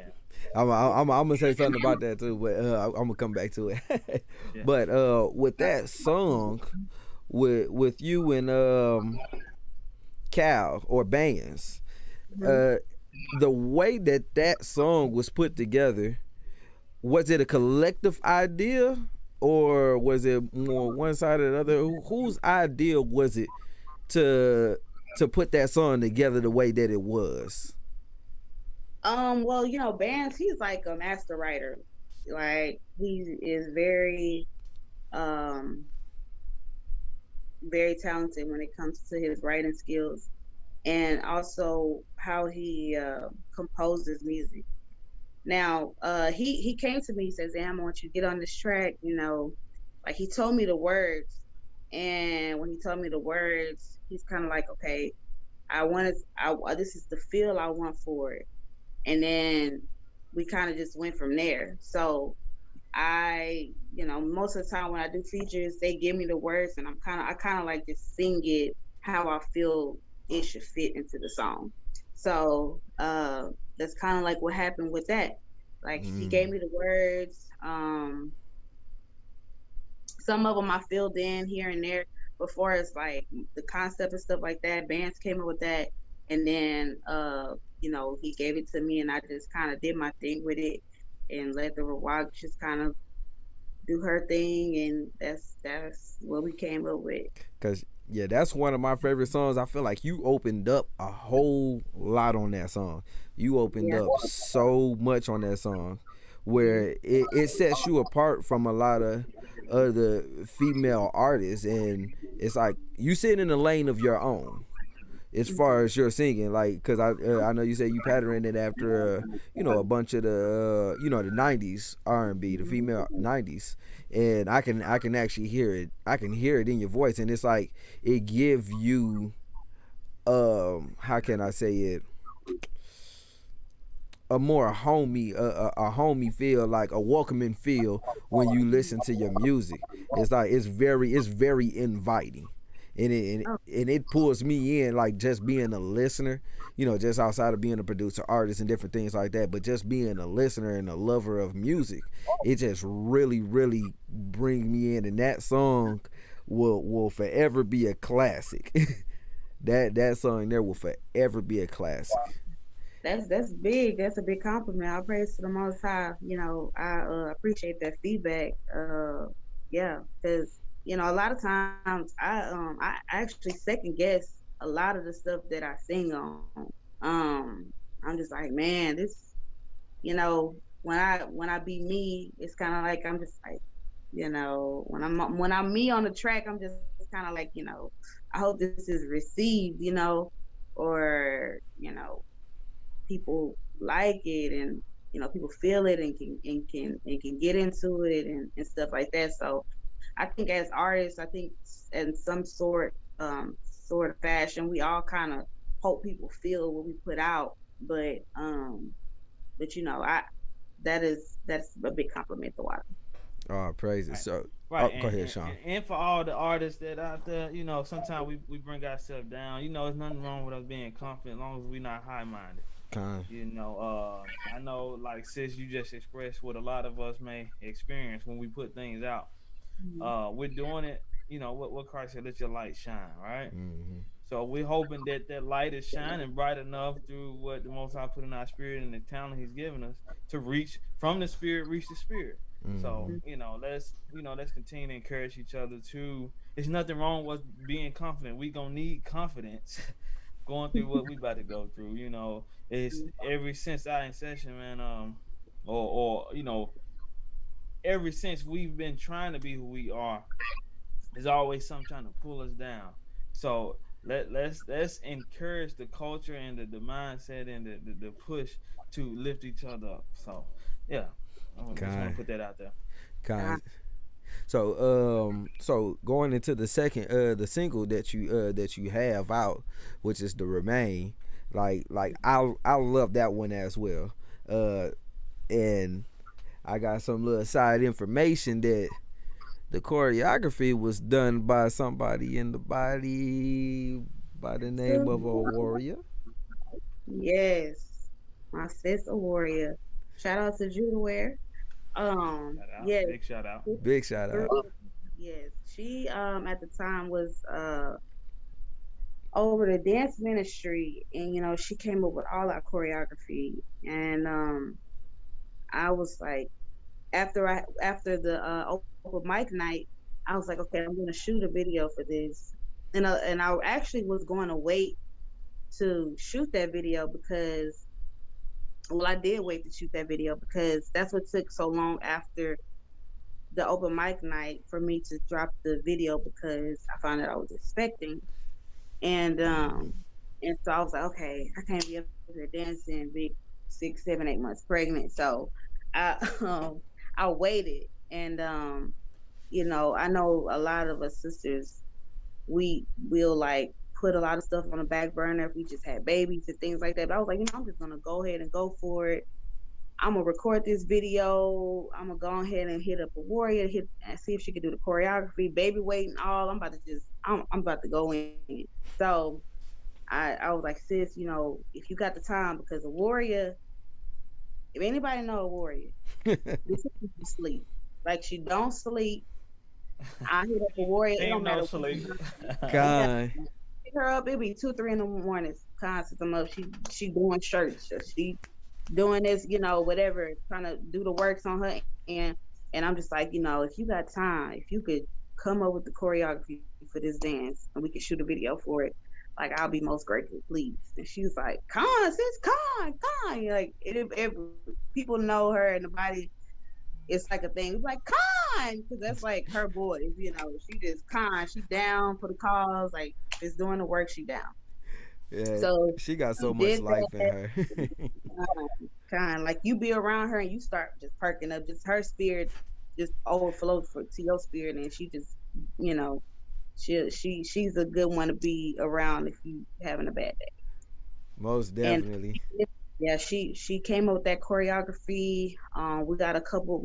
Yeah, I'm gonna say something about that too, but I'm gonna come back to it. yeah. But with that song, with you and Cal or bands, Mhm. uh, the way that that song was put together, was it a collective idea or was it more one side or the other? Whose idea was it to to put that song together the way that it was? Well, Bands, he's like a master writer. Like he is um very talented when it comes to his writing skills and also how he composes music. Now, he came to me, he says, "Damn, I want you to get on this track," like he told me the words. And when he told me the words, he's kind of like, okay, this is the feel I want for it. And then we kind of just went from there. So most of the time when I do features, they give me the words, and I kind of like just sing it how I feel it should fit into the song. So that's kind of like what happened with that. Like he gave Mm. me the words. Some of them I filled in here and there. Before it's like the concept and stuff like that, bands came up with that, and then he gave it to me, and I just kind of did my thing with it, and let the Rawag just kind of do her thing, and that's what we came up with. Cause yeah, that's one of my favorite songs. I feel like you opened up a whole lot on that song. You opened Yeah. up so much on that song, Mhm. where it sets you apart from a lot of other female artists, and it's like you sit in a lane of your own as far as your singing, like, because I know you say you patterned it after a bunch of the the '90s R&B, the Mhm. female '90s, and I can actually hear it. I can hear it in your voice, and it's like it give you how can I say it, a more homey a homey feel, like a welcoming feel when you listen to your music. It's like it's very inviting, and Oh, it pulls me in, like just being a listener, just outside of being a producer, artist, and different things like that, but just being a listener and a lover of music, it just really bring me in, and that song will forever be a classic. That song there will forever be a classic. that's big. That's a big compliment. I praise to the Most High. I appreciate that feedback. Yeah, because a lot of times I actually second guess a lot of the stuff that I sing on. I'm just like, man, this. When I be me, it's kind of like I'm just like, when I'm me on the track, I'm just kind of like, I hope this is received, or people like it, and people feel it and can get into it, and stuff like that. So I think as artists, I think in some sort of fashion, we all kind of hope people feel what we put out, but I that's a big compliment to watch. Oh, praises. Right. So, Right, oh, go ahead, Sean. and for all the artists that out there, sometimes we bring ourselves down. There's nothing wrong with us being confident as long as we're not high minded. Con. I know, like sis, you just expressed what a lot of us may experience when we put things out. Mhm. We're doing it. What Christ said, let your light shine, right? Mm-hmm. So we're hoping that that light is shining bright enough through what the Most High put in our spirit and the talent He's given us to reach from the spirit, reach the spirit. So Mm-hmm. let's continue to encourage each other to. There's nothing wrong with being confident. We gonna need confidence going through what we about to go through. It's ever since our session, man. Or ever since we've been trying to be who we are, there's always something trying to pull us down. So let's encourage the culture and the mindset and the push to lift each other up. So yeah, I just want to Con. put that out there. Con. So going into the second, the single that you have out, which is the Remain. Like I love that one as well. And I got some little side information that the choreography was done by somebody in the body by the name of a warrior. Yes, my sis a warrior. Shout out to Judah Ware. Shout out, Yes, big shout out. Big shout out. yes. She at the time was over the dance ministry, and she came up with all our choreography, and I was like, after the open mic night, I was like, okay, I'm gonna shoot a video for this, and I actually was going to wait to shoot that video because, well, I did wait to shoot that video because that's what took so long after the open mic night for me to drop the video because I found out I was expecting. And so I was like, okay, I can't be up here dancing big 6, 7, 8 months pregnant. So I I waited, and I know a lot of us sisters, we will like put a lot of stuff on the back burner if we just had babies and things like that. But I was like, I'm just gonna go ahead and go for it. I'm gonna record this video. I'm gonna go ahead and hit up a warrior, hit and see if she could do the choreography, baby weight and all. I'm about to go in. So I was like, sis, if you got the time, because a warrior, if anybody know a warrior, this is sleep. Like she don't sleep. I hit up a warrior. It Ain't don't matter no what sleep. Con. pick her up. It'll be 2, 3 in the morning. Constant. I'm up. She doing shirts. She doing this, whatever, trying to do the works on her and and I'm just like, if you got time, if you could come up with the choreography for this dance and we could shoot a video for it, like I'll be most grateful, please. And she was like, Con, sis, Con. Like people know her in the body, it's like a thing. It's like Con, because that's like her voice, she just Con, she down for the cause, like just doing the work, she down. Yeah, So she got we so much did life in that. her. Kind like you be around her and you start just perking up, just her spirit just overflows to your spirit, and she just, you know, she's a good one to be around if you having a bad day. Most And definitely. yeah, she came up with that choreography. We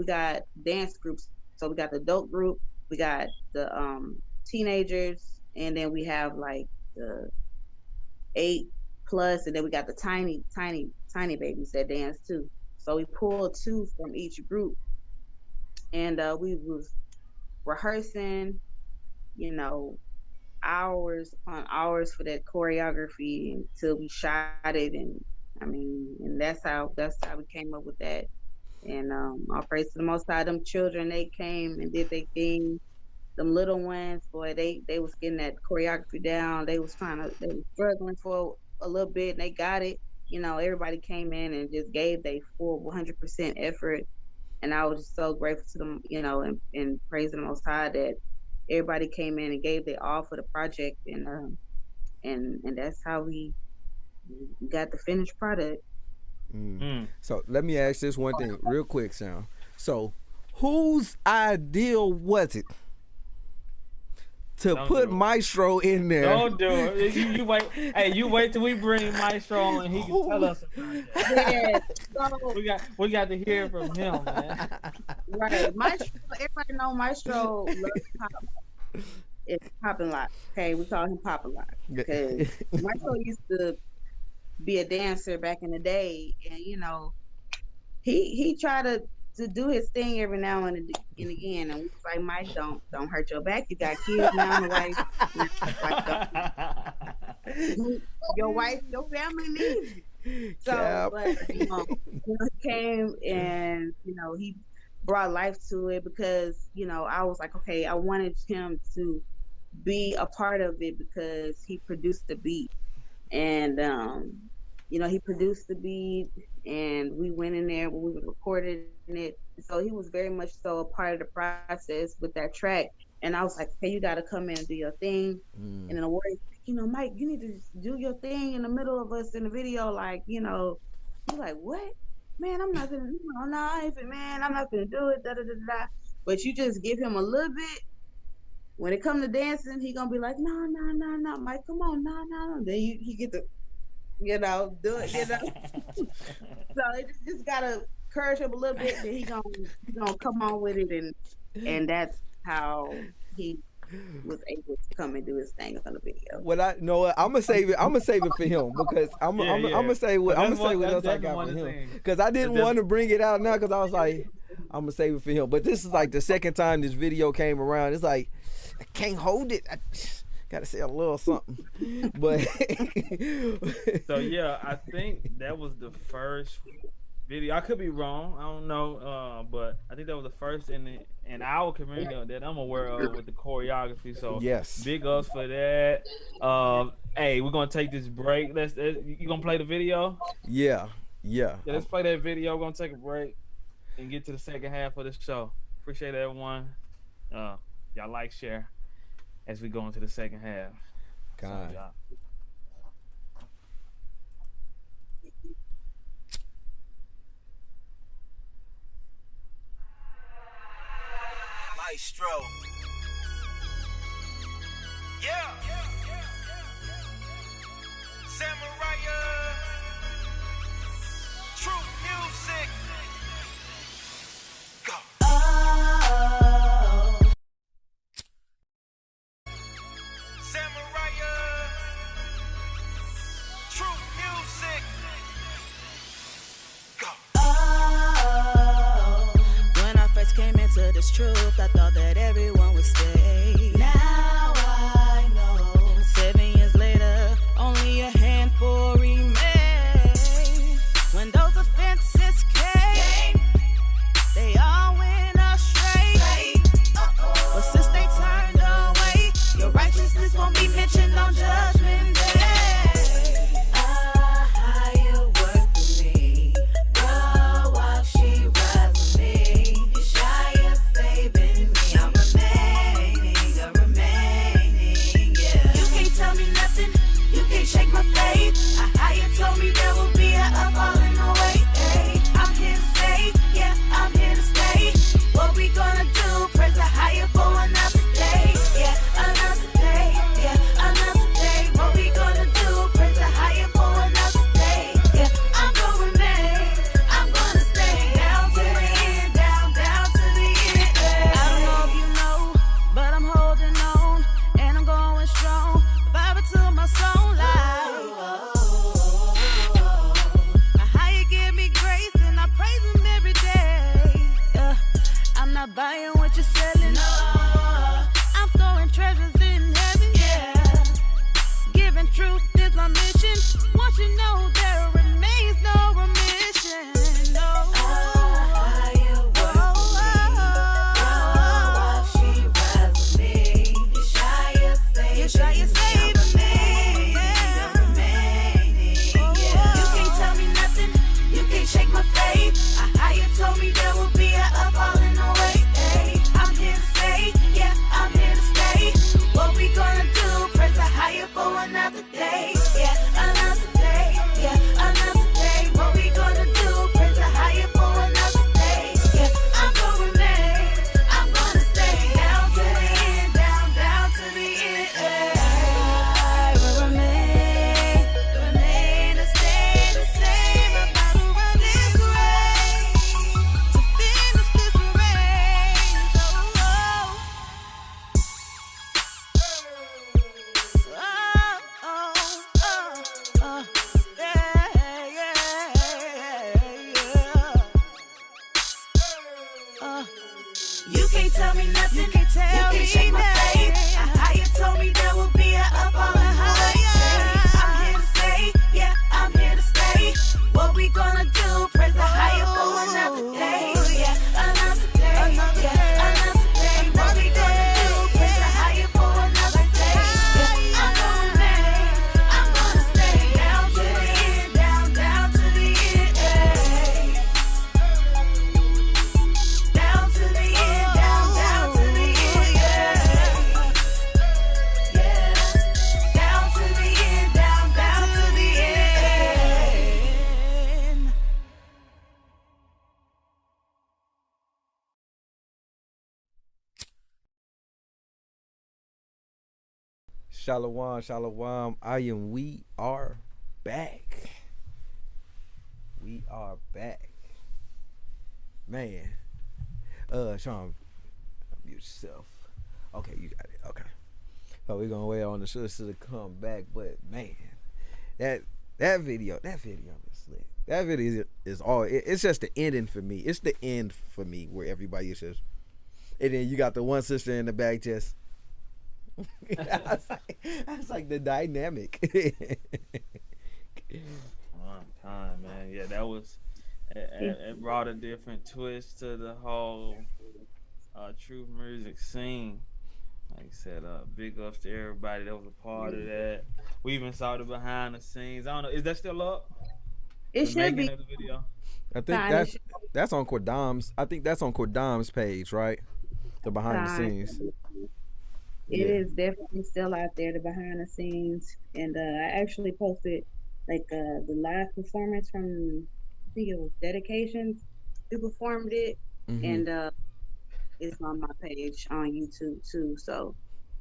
got dance groups. So we got the adult group, we got the teenagers, and then we have like the 8 plus, and then we got the tiny babies that dance too. So we pulled two from each group, and we was rehearsing, you know, hours upon hours for that choreography until we shot it. And I mean, and that's how we came up with that. And all praise to the Most High. Them children, they came and did their thing. Them little ones, boy, they was getting that choreography down. They was struggling for a little bit, and they got it. Everybody came in and just gave their full 100% effort, and I was just so grateful to them, and praising the Most High that everybody came in and gave their all for the project, and that's how we got the finished product. Mm. Mm. So let me ask this one thing real quick, Sam. So whose ideal was it to Don't put do it. Maestro in there. Don't do it. You wait. Hey, you wait till we bring Maestro on and he can tell us about that. Yeah. So We got to hear from him, man. right, Maestro. Everybody know Maestro loves pop. It's Poppin' Lock. Okay, we call him Poppin' Lock because Maestro used to be a dancer back in the day, and he tried to do his thing every now and again, and we was like, Mike, don't hurt your back. You got kids now, and a wife. Your family needs you. So, but he came and he brought life to it because I was like, okay, I wanted him to be a part of it because he produced the beat, and he produced the beat, and we went in there when we were recording it. So he was very much so a part of the process with that track. And I was like, okay, you got to come in and do your thing. And then the words, Mike, you need to do your thing in the middle of us in the video. Like, you're like, what? Man, I'm not going to, man, I'm not going to do it. Da, da, da, da. But you just give him a little bit. When it come to dancing, he going to be like, no, Mike, come on, no. Then he get to, do it, So it just got to encourage him a little bit, then he gonna come on with it, and that's how he was able to come and do his thing on the video. Well, I'm gonna save it. I'm gonna save it for him because I'm gonna say what else I got for him because I didn't want to bring it out now because I was like, I'm gonna save it for him. But this is like the second time this video came around. It's like I can't hold it. I gotta say a little something. But so yeah, I think that was the first video. I could be wrong. I don't know, but I think that was the first in our community that I'm aware of with the choreography. So yes, big ups for that. Hey, we're gonna take this break. You gonna play the video? Yeah. Let's play that video. We're gonna take a break and get to the second half of the show. Appreciate everyone. Y'all like, share as we go into the second half. God. So, Maestro. Yeah. Zamarayah. True music. Go. Zamarayah. True music. Go. When I first came into this truth, I thought that everyone would stay. Now I know. 7 years later, only a handful remain. When those offenses came, they all went astray. But since they turned away, your righteousness won't be mentioned on Judgment Day. Higher work than me. Girl, while she rides with me. Shy of saving me, I'm remaining. You can't tell me nothing. You can't shake my faith. Higher told me there will be a up on the higher. I'm here to stay. Yeah, I'm here to stay. What we gonna do? Praise the higher for another day. Yeah, another day. Yeah, another day. What we gonna do? Praise the higher for another day. Yeah, I'm gonna stay down to the end, down to the end. Down to the end, down to the end. Yeah, down to the end, down to the end. Shalom, shalom. We are back. We are back. Man. Sean, mute yourself. Okay, you got it. Okay. So we're gonna wait on the sister to come back, but man, that video is lit. That video is all. It's just the ending for me. It's the end for me where everybody is just, and then you got the one sister in the back just. That's like the dynamic. One time, man. Yeah, that was. It brought a different twist to the whole truth music scene. Like I said, big ups to everybody that was a part of that. We even saw the behind the scenes. I don't know, is that still up? It The should making be. of the video. I think that's on Cordam's. I think that's on Cordam's page, right? The behind the Fine. scenes. It is definitely still out there, the behind the scenes. And I actually posted like the live performance from, I think it was Dedications. We performed it, Mhm. and it's on my page on YouTube too. So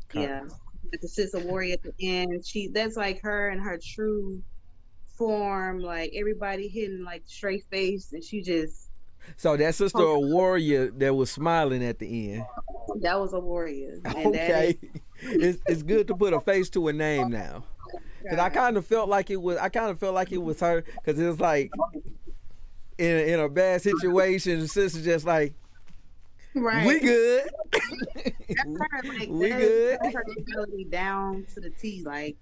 Copy. yeah, but the sister warrior at the end, that's like her and her true form. Like everybody hitting like straight face, and she just So that sister a warrior that was smiling at the end. that was a warrior. And Okay, it's good to put a face to a name now. Cause I kind of felt like it was her. Cause it was like in a bad situation, the sister just like, right. we good. That's her, like, We that's good. her mentality down to the T, like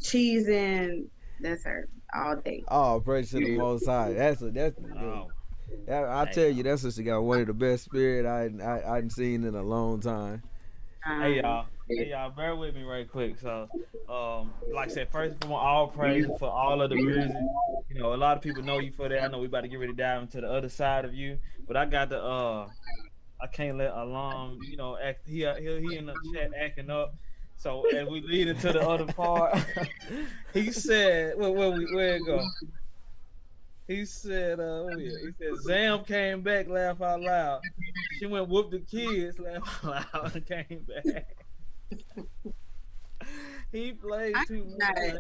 cheese and that's her all day. Oh, praise to the Most High. Oh, I tell you, that sister got one of the best spirit I'd seen in a long time. hey y'all, bear with me right quick. So, like I said, first of all praise for all of the music. You know, a lot of people know you for that. I know we about to get ready to dive into the other side of you, but I got the I can't let Alam, act. He in the chat acting up. So as we lead into the other part, he said, where it go? He said, he said, Zam came back, laugh out loud. She went whoop the kids, laugh out loud, and came back. He played too much.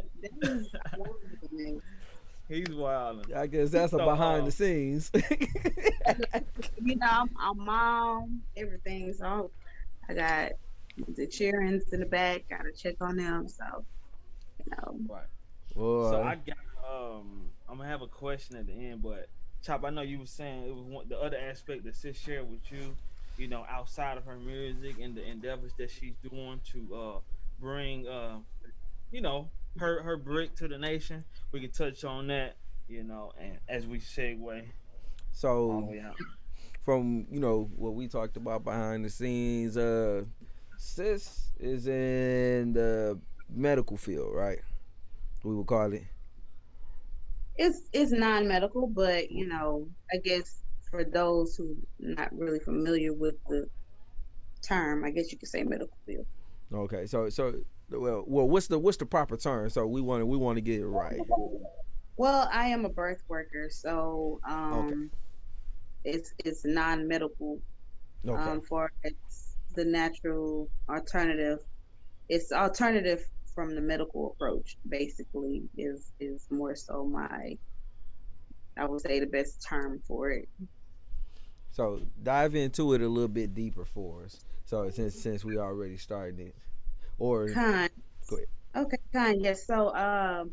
He's wild. I guess that's a behind the scenes. I'm mom, everything. So I got the cheerings in the back, gotta check on them. So, Right. Boy. So I got I'm gonna have a question at the end, but Chop, I know you were saying it was the other aspect that Sis shared with you, outside of her music and the endeavors that she's doing to bring her brick to the nation. We can touch on that, and as we segue all the So way out. from what we talked about behind the scenes, sis is in the medical field, right? We would call it. It's non-medical, but I guess for those who not really familiar with the term, I guess you could say medical field. Okay, so well, what's the proper term? So we want to get it right. Well, I am a birth worker, so Okay. it's non-medical. Okay. For it's the natural alternative. It's alternative from the medical approach. Basically, is more so I would say the best term for it. So dive into it a little bit deeper for us. So since we already started it, or Kind. go ahead. Okay, kind. Yes. So I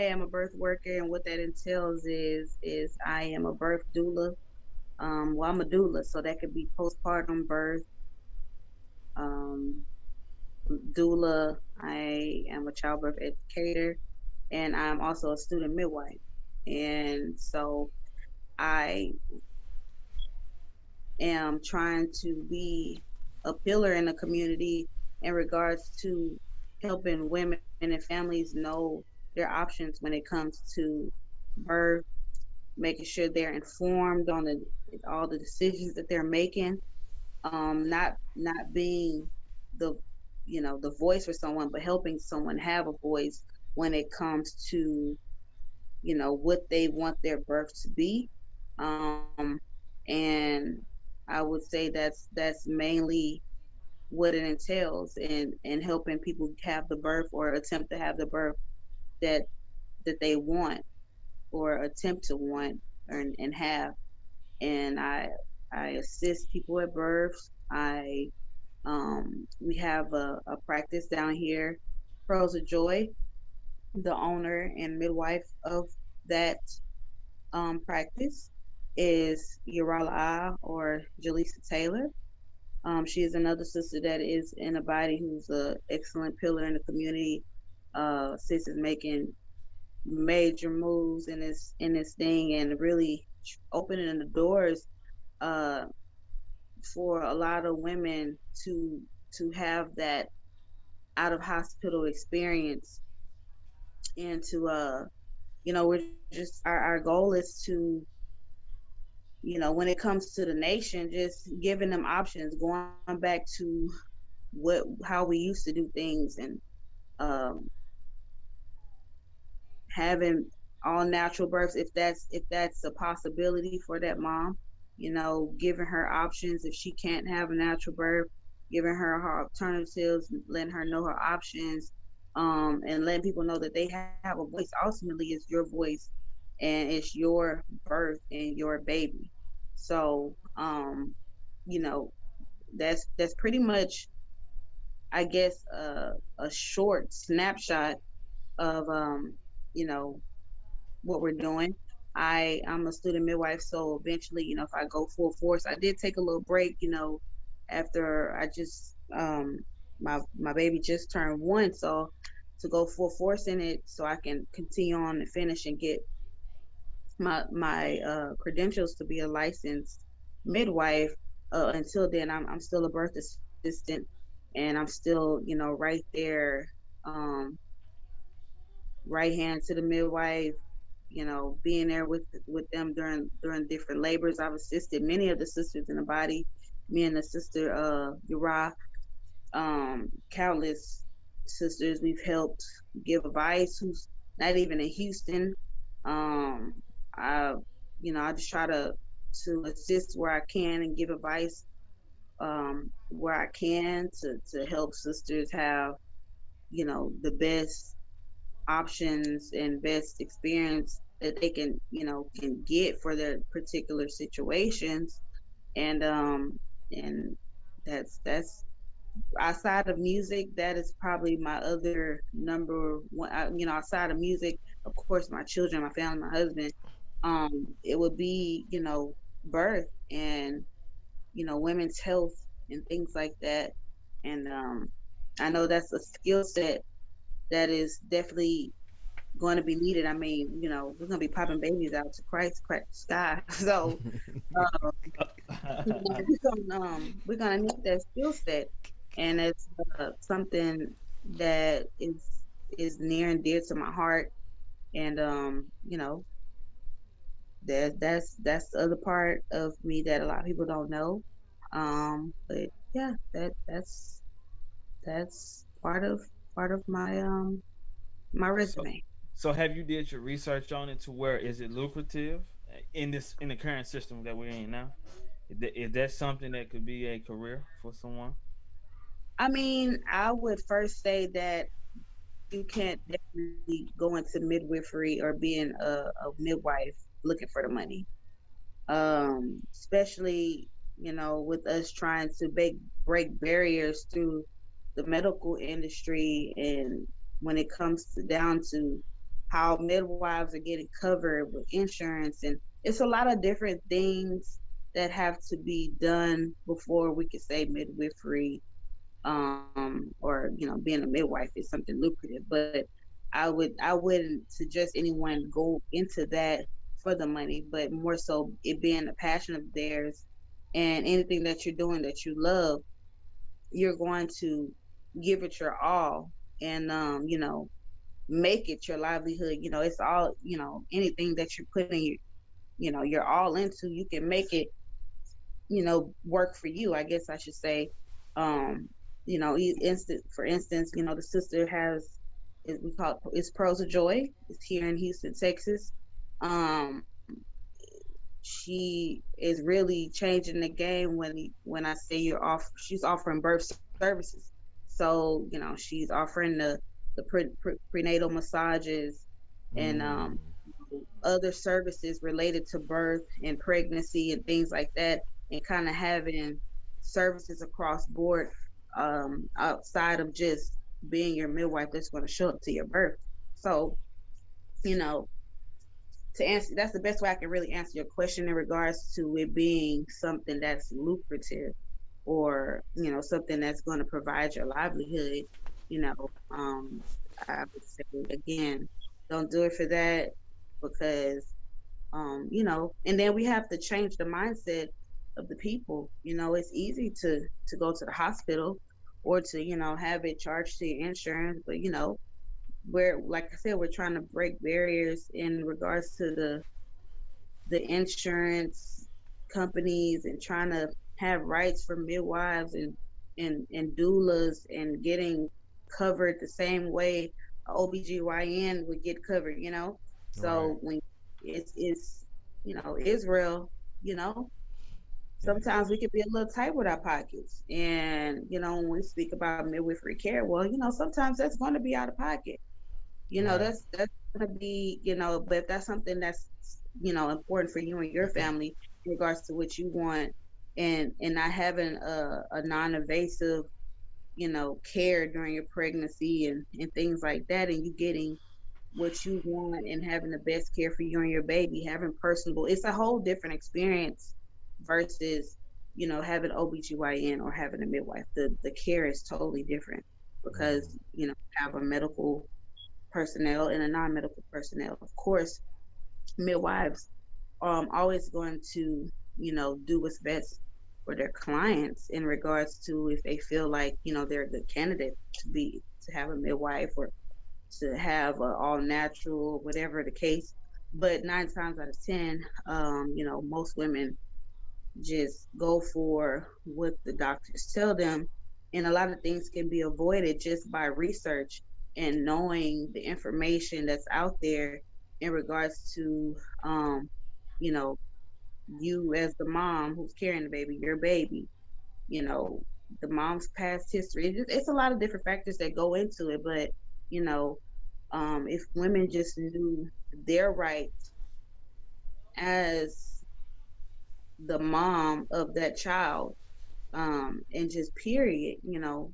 am a birth worker, and what that entails is I am a birth doula. Well, I'm a doula, so that could be postpartum birth, um, doula. I am a childbirth educator, and I'm also a student midwife. And so I am trying to be a pillar in the community in regards to helping women and families know their options when it comes to birth, making sure they're informed on all the decisions that they're making, not being the the voice for someone, but helping someone have a voice when it comes to what they want their birth to be. um and I would say that's mainly what it entails, and helping people have the birth or attempt to have the birth that they want or attempt to want and have. And I assist people at births. I We have a practice down here, Pearls of Joy. The owner and midwife of that practice is Yarala or Jaleesa Taylor. She is another sister that is in a body who's an excellent pillar in the community. Sis is making major moves in this thing and really opening the doors uh, for a lot of women to have that out of hospital experience, and to we're just our goal is to, when it comes to the nation, just giving them options, going back to how we used to do things, and um, having all natural births if that's a possibility for that mom. Giving her options if she can't have a natural birth, giving her alternatives, letting her know her options, and letting people know that they have a voice. Ultimately, it's your voice, and it's your birth and your baby. So you know that's pretty much, I guess, a short snapshot of you know what we're doing. I'm a student midwife, so eventually, if I go full force, I did take a little break, after I just my baby just turned 1, so to go full force in it, so I can continue on and finish and get my credentials to be a licensed midwife. Until then, I'm still a birth assistant, and I'm still, right there, um, right hand to the midwife, being there with them during different labors. I've assisted many of the sisters in the body, me and the sister Ura, countless sisters we've helped give advice who's not even in Houston. Um, I I just try to assist where I can and give advice where I can to help sisters have the best options and best experience that they can get for their particular situations. And um and that's outside of music, that is probably my other number one. Outside of music, of course, my children, my family, my husband. It would be birth and women's health and things like that. And I know that's a skill set that is definitely going to be needed. I mean, we're going to be popping babies out to Christ crack the sky. So uh, we're gonna need that skill set, and it's something that is near and dear to my heart. And that's the other part of me that a lot of people don't know. But yeah, that's part of my so, resume. so have you did your research on it to where is it lucrative in the current system that we're in now? Is that something that could be a career for someone? I mean, I would first say that you can't definitely go into midwifery or being a midwife looking for the money. Especially, with us trying to break barriers through the medical industry, and when it comes down to how midwives are getting covered with insurance, and it's a lot of different things that have to be done before we could say midwifery, or being a midwife is something lucrative. But I wouldn't suggest anyone go into that for the money, but more so it being a passion of theirs, and anything that you're doing that you love, you're going to give it your all, and make it your livelihood. It's all, anything that you're putting you're all into, you can make it, work for you, I guess I should say. um for instance, the sister has, we call it's Pearls of Joy. It's here in Houston, Texas. um she is really changing the game when I say she's offering birth services. So she's offering the prenatal massages, and Mm. other services related to birth and pregnancy and things like that, and kind of having services across board, outside of just being your midwife that's going to show up to your birth. So, you know, to answer, that's the best way I can really answer your question in regards to it being something that's lucrative, or something that's going to provide your livelihood. you know um I would say, again, don't do it for that, because and then we have to change the mindset of the people. It's easy to go to the hospital, or to have it charged to your insurance, but we're, like I said, we're trying to break barriers in regards to the insurance companies, and trying to have rights for midwives and doulas, and getting covered the same way a OBGYN would get covered. Right. So when it's Israel, you know, Yeah. sometimes we can be a little tight with our pockets. And when we speak about midwifery care, well, sometimes that's going to be out of pocket. Right. That's gonna be, but that's something that's important for you and your family in regards to what you want, and not having a non-invasive, care during your pregnancy, and things like that, and you getting what you want, and having the best care for you and your baby, having personable, it's a whole different experience versus having OBGYN or having a midwife. The care is totally different, because Mm. have a medical personnel and a non-medical personnel. Of course, midwives always going to, do what's best for their clients in regards to if they feel like, they're a good candidate to have a midwife, or to have a all natural, whatever the case. But 9 times out of 10, most women just go for what the doctors tell them. And a lot of things can be avoided just by research and knowing the information that's out there in regards to, you know, you as the mom who's carrying the baby, your baby, you know, the mom's past history. It's a lot of different factors that go into it. But, you know, if women just knew their rights as the mom of that child, and just period, you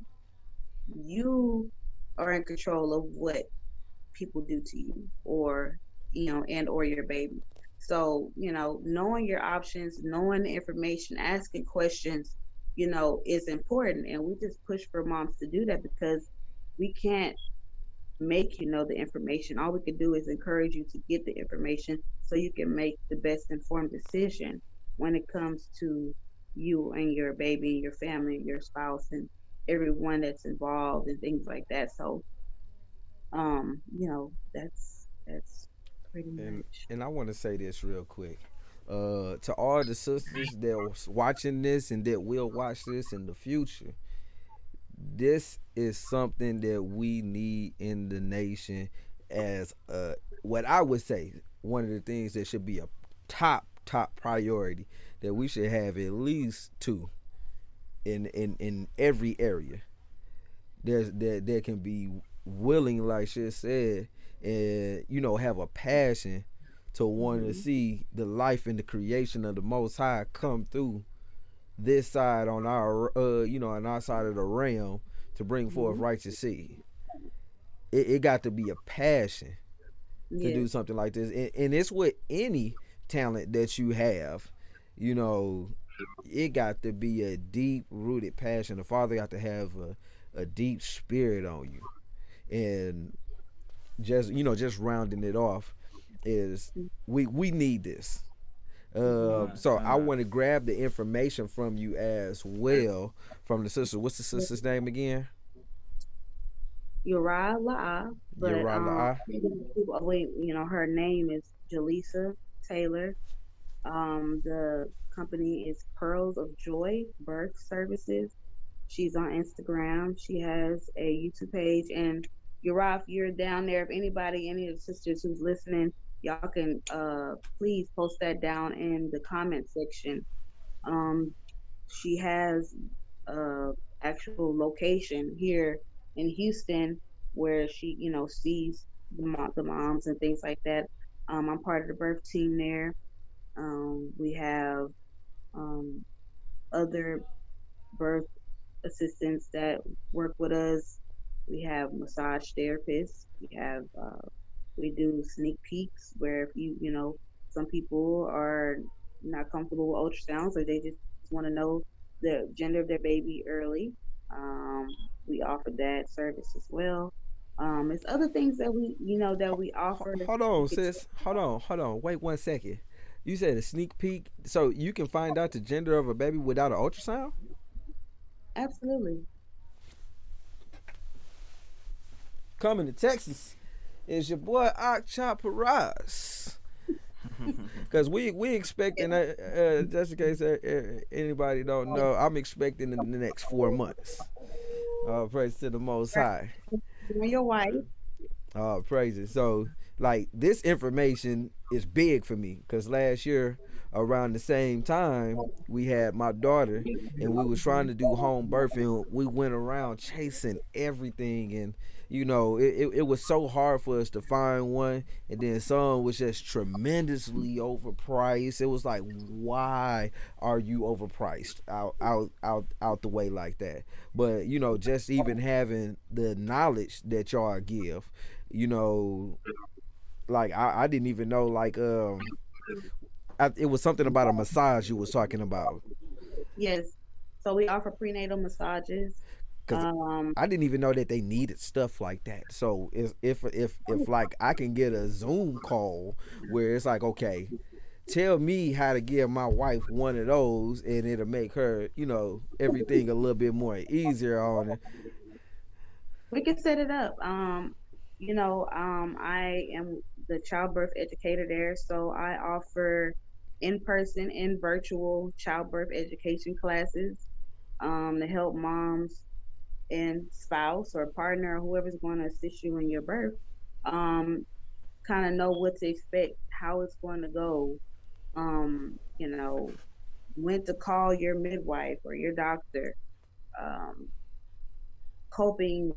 are in control of what people do to you, or and or your baby. So knowing your options, knowing the information, asking questions, is important. And we just push for moms to do that, because we can't make the information. All we can do is encourage you to get the information so you can make the best informed decision when it comes to you and your baby, your family, your spouse, and everyone that's involved, and things like that. So, that's pretty and much. and I want to say this real quick. To all the sisters that was watching this and that will watch this in the future, this is something that we need in the nation as what I would say one of the things that should be a top priority that we should have at least two in every area. There can be willing, like she said, and have a passion to want to Hmm. see the life and the creation of the Most High come through this side on our on our side of the realm to bring forth Hmm. righteous seed. It got to be a passion to do Yes. something like this, and it's with any talent that you have. you know, it got to be a deep rooted passion. The father got to have a deep spirit on you. And just just rounding it off is we need this. Con, So I con. want to grab the information from you as well from the sister. What's the sister's name again? Uriah La'a, but Yara. wait, her name is Jaleesa Taylor. The company is Pearls of Joy Birth Services. She's on Instagram. She has a YouTube page. And Uriah, if you're down there, if anybody, any of the sisters who's listening, y'all can please post that down in the comment section. Um, she has a actual location here in Houston where she, sees the moms and things like that. I'm part of the birth team there. We have um, other birth assistants that work with us. We have massage therapists. We do sneak peeks where if some people are not comfortable with ultrasounds or they just want to know the gender of their baby early. Um, we offer that service as well. It's other things that we offer. Hold You on, could check sis. Hold on. Wait 1 second. You said a sneak peek, so you can find out the gender of a baby without an ultrasound. absolutely. Coming to Texas is your boy Akcha Paraz. Cause we expecting just in case anybody don't know, I'm expecting in the next 4 months. Praise to the Most High. You and your wife. Praises. So like this information is big for me because last year around the same time we had my daughter and we was trying to do home birth and we went around chasing everything and it was so hard for us to find one and then some was just tremendously overpriced. It was like, why are you overpriced out the way like that? But just even having the knowledge that y'all give, you know, like I didn't even know like it was something about a massage you was talking about Yes. So we offer prenatal massages. because Um, I didn't even know that they needed stuff like that. So if like I can get a Zoom call where it's like, okay, tell me how to give my wife one of those and it'll make her everything a little bit more easier on her. we can set it up. I am the childbirth educator there, so I offer in person and virtual childbirth education classes to help moms and spouse or partner or whoever's going to assist you in your birth um, kind of know what to expect, how it's going to go, um, you know, when to call your midwife or your doctor, um, coping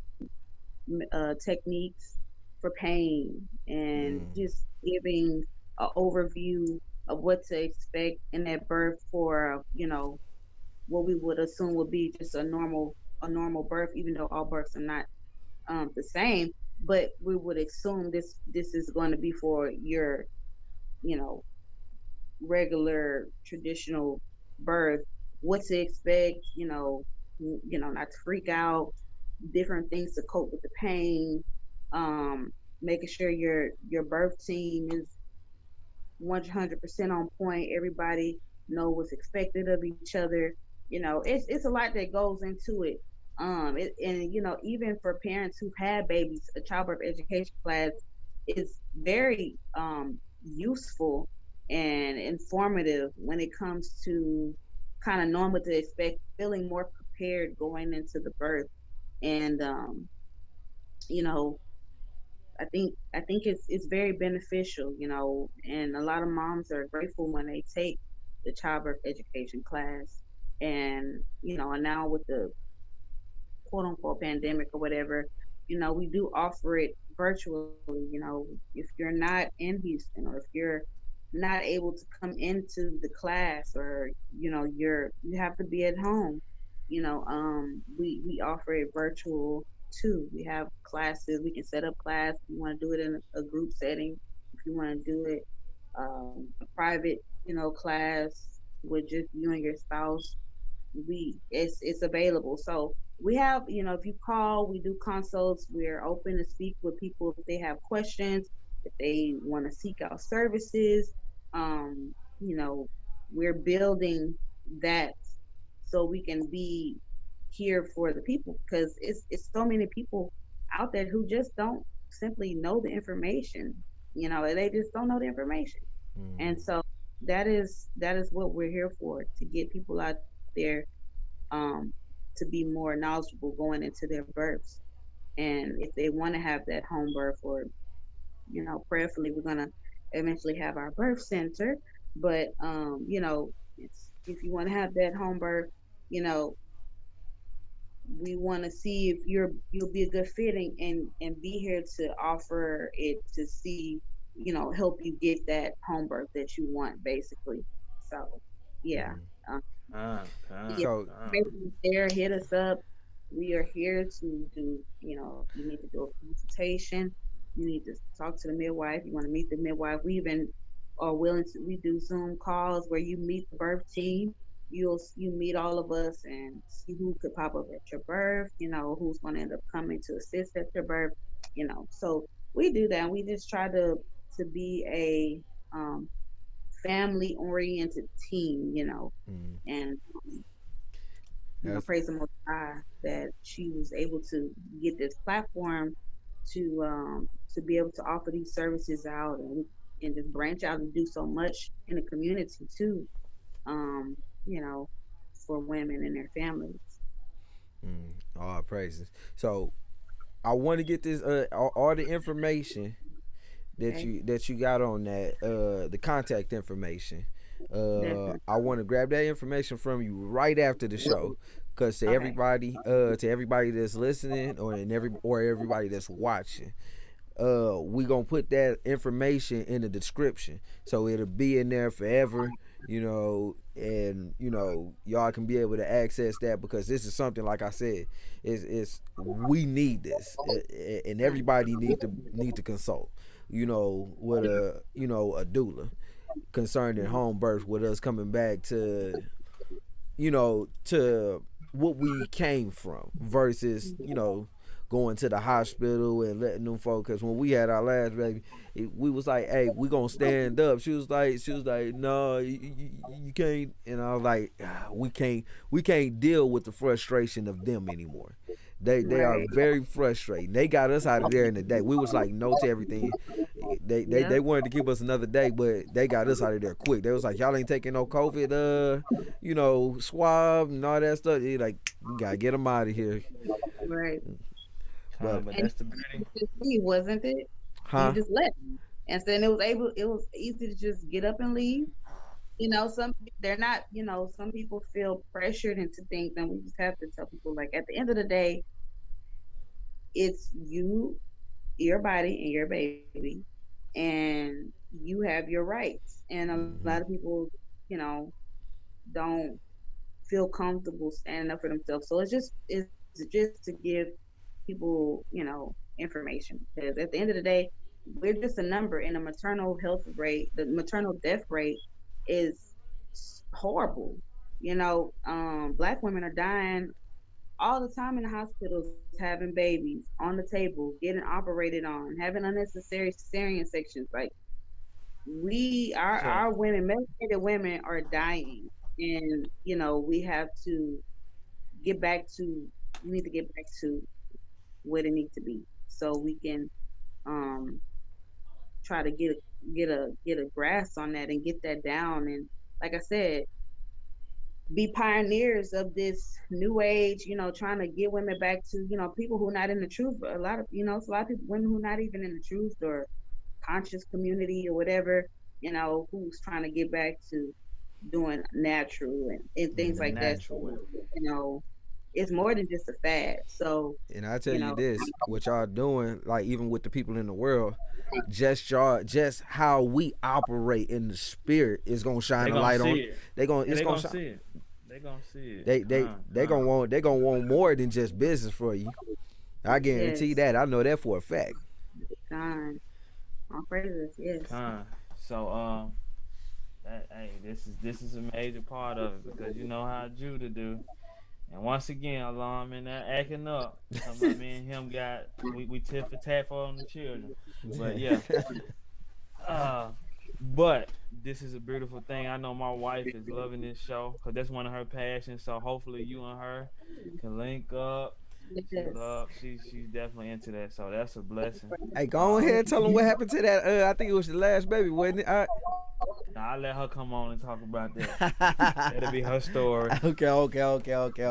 techniques for pain, and Mm, just giving an overview of what to expect in that birth for what we would assume would be just a normal birth, even though all births are not the same. But we would assume this is going to be for your you know regular traditional birth, what to expect, not to freak out, different things to cope with the pain, um, making sure your birth team is 100% on point. Everybody know what's expected of each other. It's a lot that goes into it. And even for parents who've had babies, a childbirth education class is very useful and informative when it comes to kind of knowing what to expect, feeling more prepared going into the birth. And you know, I think it's very beneficial, and a lot of moms are grateful when they take the childbirth education class. And now with the quote unquote pandemic or whatever, we do offer it virtually. If you're not in Houston or if you're not able to come into the class, or you have to be at home, we offer it virtual too. We have classes. We can set up class if you want to do it in a group setting, if you want to do it a private class. with just you and your spouse, it's available. So we have, if you call, we do consults. We're open to speak with people if they have questions, if they want to seek out services. Um, you know, we're building that so we can be here for the people, because it's so many people out there who just don't simply know the information. They just don't know the information. And so that is what we're here for, to get people out there, um, to be more knowledgeable going into their births. And if they want to have that home birth, or prayerfully, we're gonna eventually have our birth center. But if you want to have that home birth, you know, we want to see if you'll be a good fit, and be here to offer it, to see, help you get that home birth that you want, basically. So yeah. um, yeah, So information is there. Hit us up. We are here to do, you need to do a consultation. You need to talk to the midwife. You want to meet the midwife. We even are willing to, we do Zoom calls where you meet the birth team. You meet all of us and see who could pop up at your birth, who's going to end up coming to assist at your birth, So we do that. We just try to be a family oriented team, and that's praise the Most High that she was able to get this platform to be able to offer these services out, and just branch out and do so much in the community too, um, you know, for women and their families. all praises. So I want to get this all the information Okay, that you got on that the contact information. definitely. I want to grab that information from you right after the show, cause Okay, to everybody that's listening, or everybody that's watching, we gonna put that information in the description, so it'll be in there forever. And y'all can be able to access that, because this is something, like I said, is we need this, and everybody need to consult. With a doula concerning home birth, with us coming back to what we came from, versus going to the hospital and letting them focus. When we had our last baby, we was like, hey, we gonna stand up. She was like, no, you can't. And I was like, we can't deal with the frustration of them anymore. They are right. very frustrating. They got us out of there in the day. We was like no to everything. They Yep. wanted to keep us another day, but they got us out of there quick. They was like, y'all ain't taking no COVID swab and all that stuff. They like, we gotta get them out of here. Right. But But And that's the beauty. just leave, wasn't it? You huh? just left, and then it was easy to just get up and leave. Some, they're not, some people feel pressured into things, and we just have to tell people, like, at the end of the day, it's you, your body, and your baby, and you have your rights. And a lot of Hmm. people, you know, don't feel comfortable standing up for themselves. So it's just to give people, information, because at the end of the day, we're just a number, and the maternal health rate, the maternal death rate is horrible. Black women are dying all the time in the hospitals, having babies on the table, getting operated on, having unnecessary cesarean sections. Like, So our women, melanated women, are dying, and we have to get back to. We need to get back to what it needs to be, so we can um try to get a grasp on that and get that down. And like I said, be pioneers of this new age, trying to get women back to, people who are not in the truth. A lot of, it's a lot of people, women who are not even in the truth or conscious community or whatever, who's trying to get back to doing natural, and things the like that. So, natural way. you know, it's more than just a fad. So, And I tell you you know, this, what y'all doing, like even with the people in the world, just how we operate in the spirit is gonna shine They a gonna light see on. it. It's They gonna gonna shine. see it. They gonna see it. They gonna want more than just business for you. I guarantee yes, that. I know that for a fact. time, all praises, yes. con. So that hey, This is a major part of it because you know how Judah do. And once again, Allah, I'm in there acting up. Talking about me and him got we tit for tat for on the children. But yeah, uh, but this is a beautiful thing. I know my wife is loving this show because that's one of her passions. So hopefully you and her can link up. She Yes. love. She's definitely into that. So that's a blessing. Hey, go Uh, ahead and tell them what happened to that. I think it was the last baby, wasn't it? now I let her come on and talk about that. That'll be her story.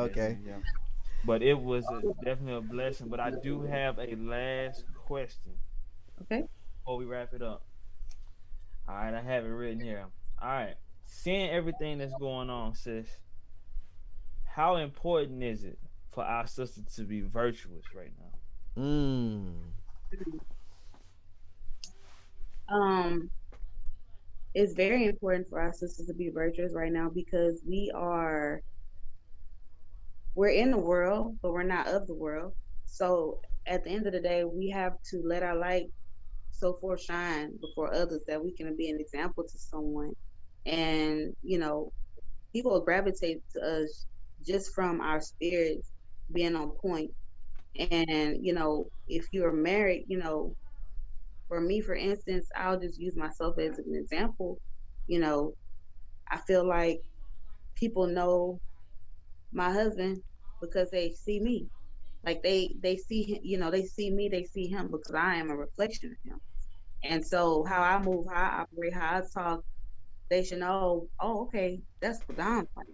Okay. Yeah, yeah. But it was definitely a blessing. But I do have a last question Okay. before we wrap it up. All right, I have it written here. All right, seeing everything that's going on, sis, how important is it for our sister to be virtuous right now? Mm. Um, it's very important for our sisters to be virtuous right now because we're in the world, but we're not of the world. So at the end of the day, we have to let our light so forth shine before others that we can be an example to someone. And, people will gravitate to us just from our spirits being on point. And, if you're married, for me, for instance, I'll just use myself as an example. You know, I feel like people know my husband because they see me. Like they see him, they see me, they see him because I am a reflection of him. And so how I move, how I operate, how I talk, they should know, oh, okay, that's what Dom's like.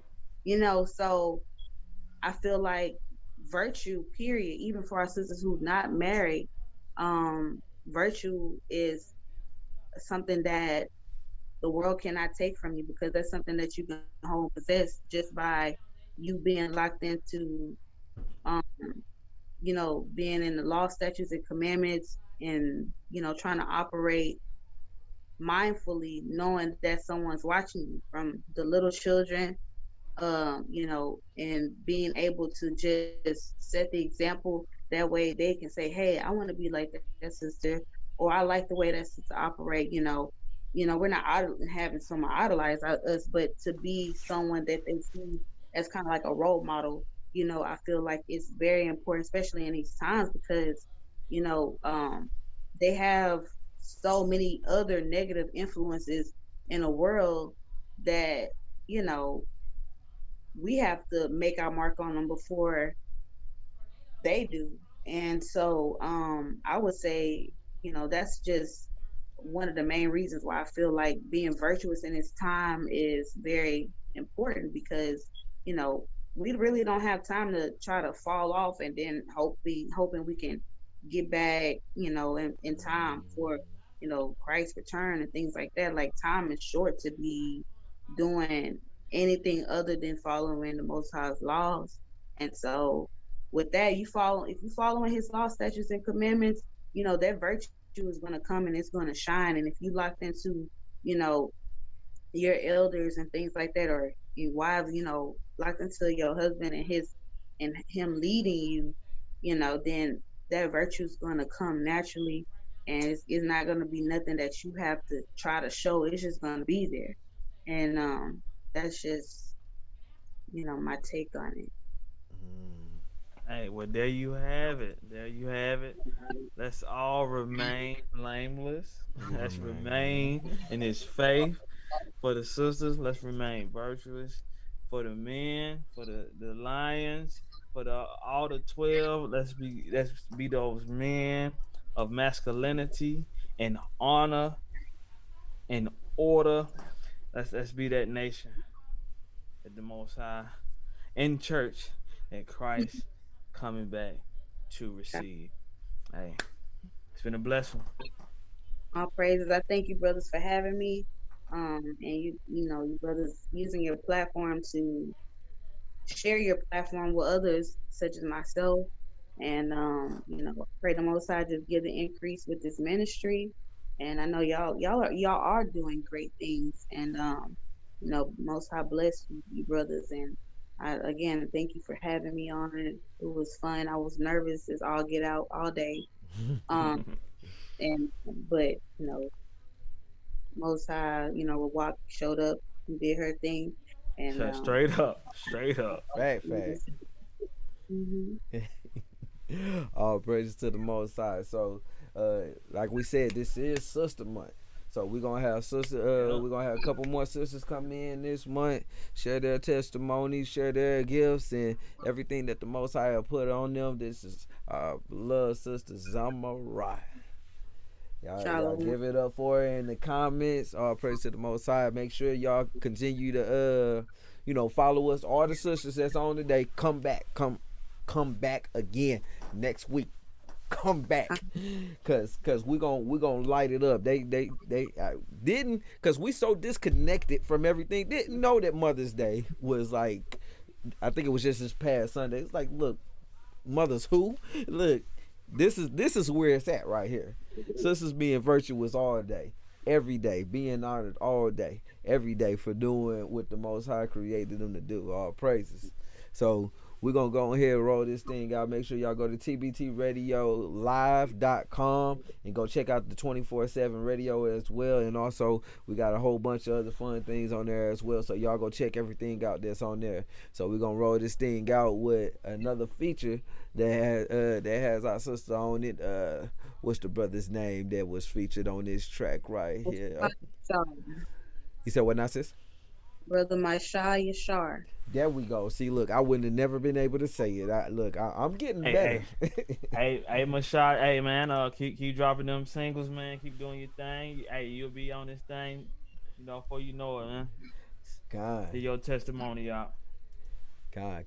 So I feel like virtue, period, even for our sisters who's not married, virtue is something that the world cannot take from you because that's something that you can hold and possess just by you being locked into um, being in the law, statutes, and commandments and, trying to operate mindfully, knowing that someone's watching you from the little children, and being able to just set the example. That way they can say, hey, I want to be like that sister, or I like the way that sister operate. We're not having someone idolize us, but to be someone that they see as kind of like a role model. I feel like it's very important, especially in these times, because you know, um, they have so many other negative influences in a world that you know we have to make our mark on them before they do. And so I would say, that's just one of the main reasons why I feel like being virtuous in this time is very important because, you know, we really don't have time to try to fall off and then hoping we can get back, in time for, Christ's return and things like that. Like time is short to be doing anything other than following the Most High's laws. And so with that, if you following his law, statutes, and commandments, that virtue is going to come and it's going to shine. And if you locked into, you know, your elders and things like that, or your wives, locked into your husband and him leading you, then that virtue is going to come naturally, and it's not going to be nothing that you have to try to show. It's just going to be there, and that's just my take on it. Hey, well, there you have it. There you have it. Let's all remain blameless. Let's remain in His faith. For the sisters, let's remain virtuous. For the men, for the lions, for the all the 12, let's be those men of masculinity and honor and order. Let's be that nation at the Most High in church at Christ coming back to receive. Hey, it's been a blessing. All praises. I thank you, brothers, for having me. And you brothers using your platform to share your platform with others, such as myself. And pray the Most High just give the increase with this ministry. And I know y'all are doing great things. And Most High bless you brothers. And again, thank you for having me on it. It was fun. I was nervous as all get out all day. Um, and but Most High, Walk showed up did her thing, and Straight up, straight up. Fact, fact. hmm All praises to the Most High. So, like we said, this is Sister Month. So we're gonna have we're gonna have a couple more sisters come in this month, share their testimonies, share their gifts, and everything that the Most High have put on them. This is our beloved sister Zamarayah. Y'all give it up for her in the comments. All praise to the Most High. Make sure y'all continue to follow us. All the sisters that's on today, come back again next week. Come back, cause we gonna light it up. They didn't, cause we so disconnected from everything. Didn't know that Mother's Day was like, I think it was just this past Sunday. It's like, look, mothers who? Look, this is where it's at right here. Sisters being virtuous all day, every day, being honored all day, every day for doing what the Most High created them to do. All praises. So we're going to go ahead and roll this thing out. Make sure y'all go to tbtradiolive.com and go check out the 24/7 radio as well. And also, we got a whole bunch of other fun things on there as well. So y'all go check everything out that's on there. So we're going to roll this thing out with another feature that has our sister on it. What's the brother's name that was featured on this track right here? You said what now, sis? Brother Maisha Yashar. There we go. See, look, I wouldn't have never been able to say it. I'm getting better. Hey, Mashad, hey man, keep dropping them singles, man. Keep doing your thing. Hey, you'll be on this thing, before you know it, man. God. Get your testimony out. God.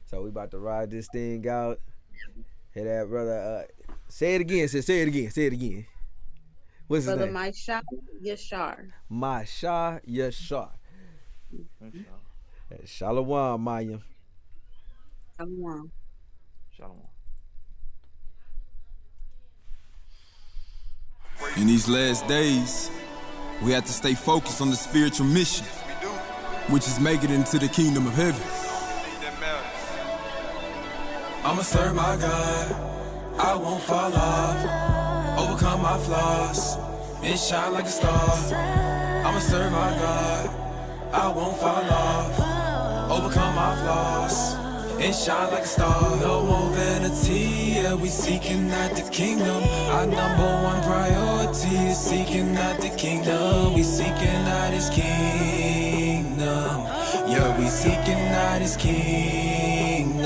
So we about to ride this thing out. Hey, that brother. Say it again. Say it again. What's his Brother name? Maisha Yashar. Maisha Yashar. Shalom, Maya. Shalom. In these last days, we have to stay focused on the spiritual mission, which is making it into the kingdom of heaven. I'ma serve my God, I won't fall off, overcome my flaws, and shine like a star. I'ma serve my God, I won't fall off, overcome my flaws, and shine like a star. No more vanity, yeah, we seeking out the kingdom. Our number one priority is seeking out the kingdom. We seeking out his kingdom. Yeah, we seeking out his kingdom.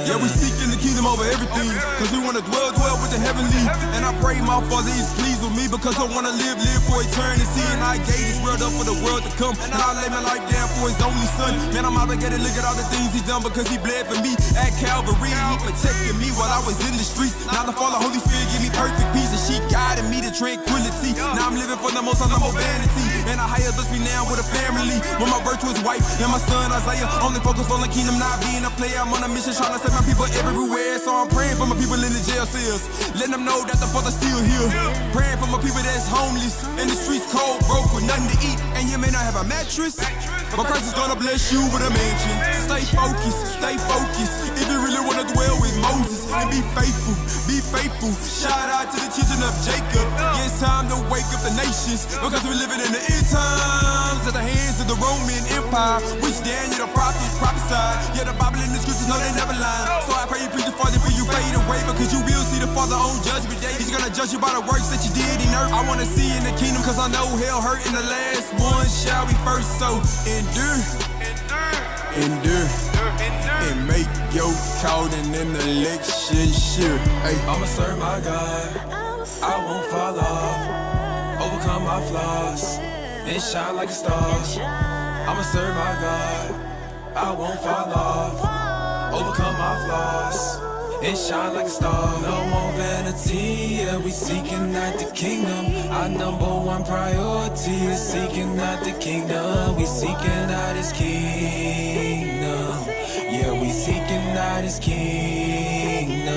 Yeah, we seeking the kingdom over everything, cause we wanna dwell with the heavenly. And I pray my Father is pleased with me, because I wanna live for eternity. And I gave this world up for the world to come, and I lay my life down for his only son. Man, I'm obligated, look at all the things he done, because he bled for me at Calvary. He protected me while I was in the streets. Now the Father, Holy Spirit, give me perfect peace, and she guided me to tranquility. Now I'm living for the most, no more vanity. And I hire bless me now with a family, with my virtuous wife and my son Isaiah. Only focus on the kingdom, not being a player. I'm on a mission trying to save my people everywhere. So I'm praying for my people in the jail cells, letting them know that the Father's still here. Praying for my people that's homeless, in the streets cold, broke, with nothing to eat. And you may not have a mattress, but Christ is gonna bless you with a mansion. Stay focused. If you really wanna dwell with Moses, and be faithful. Shout out to the children of Jacob. Yeah, it's time to wake up the nations, because we're living in the end times, at the hands of the Roman Empire, which Daniel the prophet prophesied. Yeah, the Bible and the scriptures know they never lie. So I pray you preach the Father before you fade away, because you will see the Father on judgment day. He's gonna judge you by the works that you did in earth. I wanna see in the kingdom, cause I know hell hurt, and the last one shall be first. So endure, and make your calling and election sure. Hey, I'ma serve my God, I won't fall off, overcome my flaws, and shine like a star. I'ma serve my God, I won't fall off, overcome my flaws, and shine like a star. No more vanity, yeah, we seeking out the kingdom. Our number one priority is seeking out the kingdom. We seeking out his kingdom. Yeah, we seeking out his kingdom.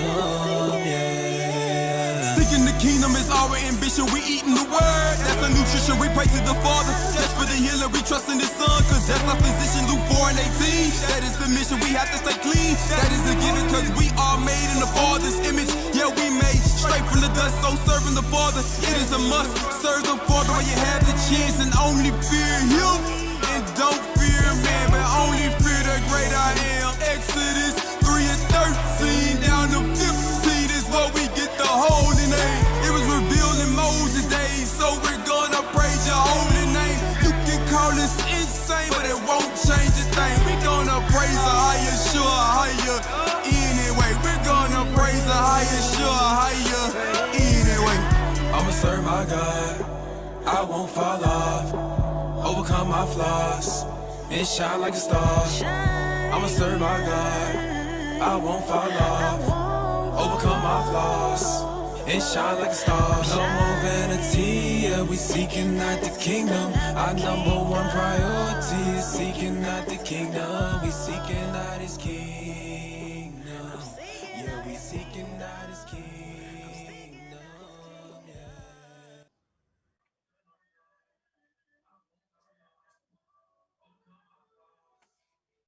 Yeah. Seeking the kingdom is our ambition. We eating the word, that's the nutrition. We pray to the Father, that's for the healer, we trust in the Son, cause that's our physician, Luke 4 and 18. That is the mission, we have to stay clean. That is a given, cause we are made in the Father's image. Yeah, we made straight from the dust, so serving the Father, it is a must. Serve the Father while you have the chance, and only fear Him. And don't fear man, but only fear the great I am. Exodus 3 and 13, down to 15 is what we get the holy name. It was revealed in Moses' days, so we're gonna praise your holy name. You can call us insane, but it won't change a thing. We're gonna praise the higher, sure, higher. Anyway, we're gonna praise the higher, sure, higher. Anyway, I'ma serve my God, I won't fall off. Overcome my flaws and shine like a star. I'ma serve my God, I won't fall off. Overcome my flaws and shine like a star. No more vanity, yeah, we seeking out the kingdom. Our number one priority is seeking out the kingdom. We seeking out His King.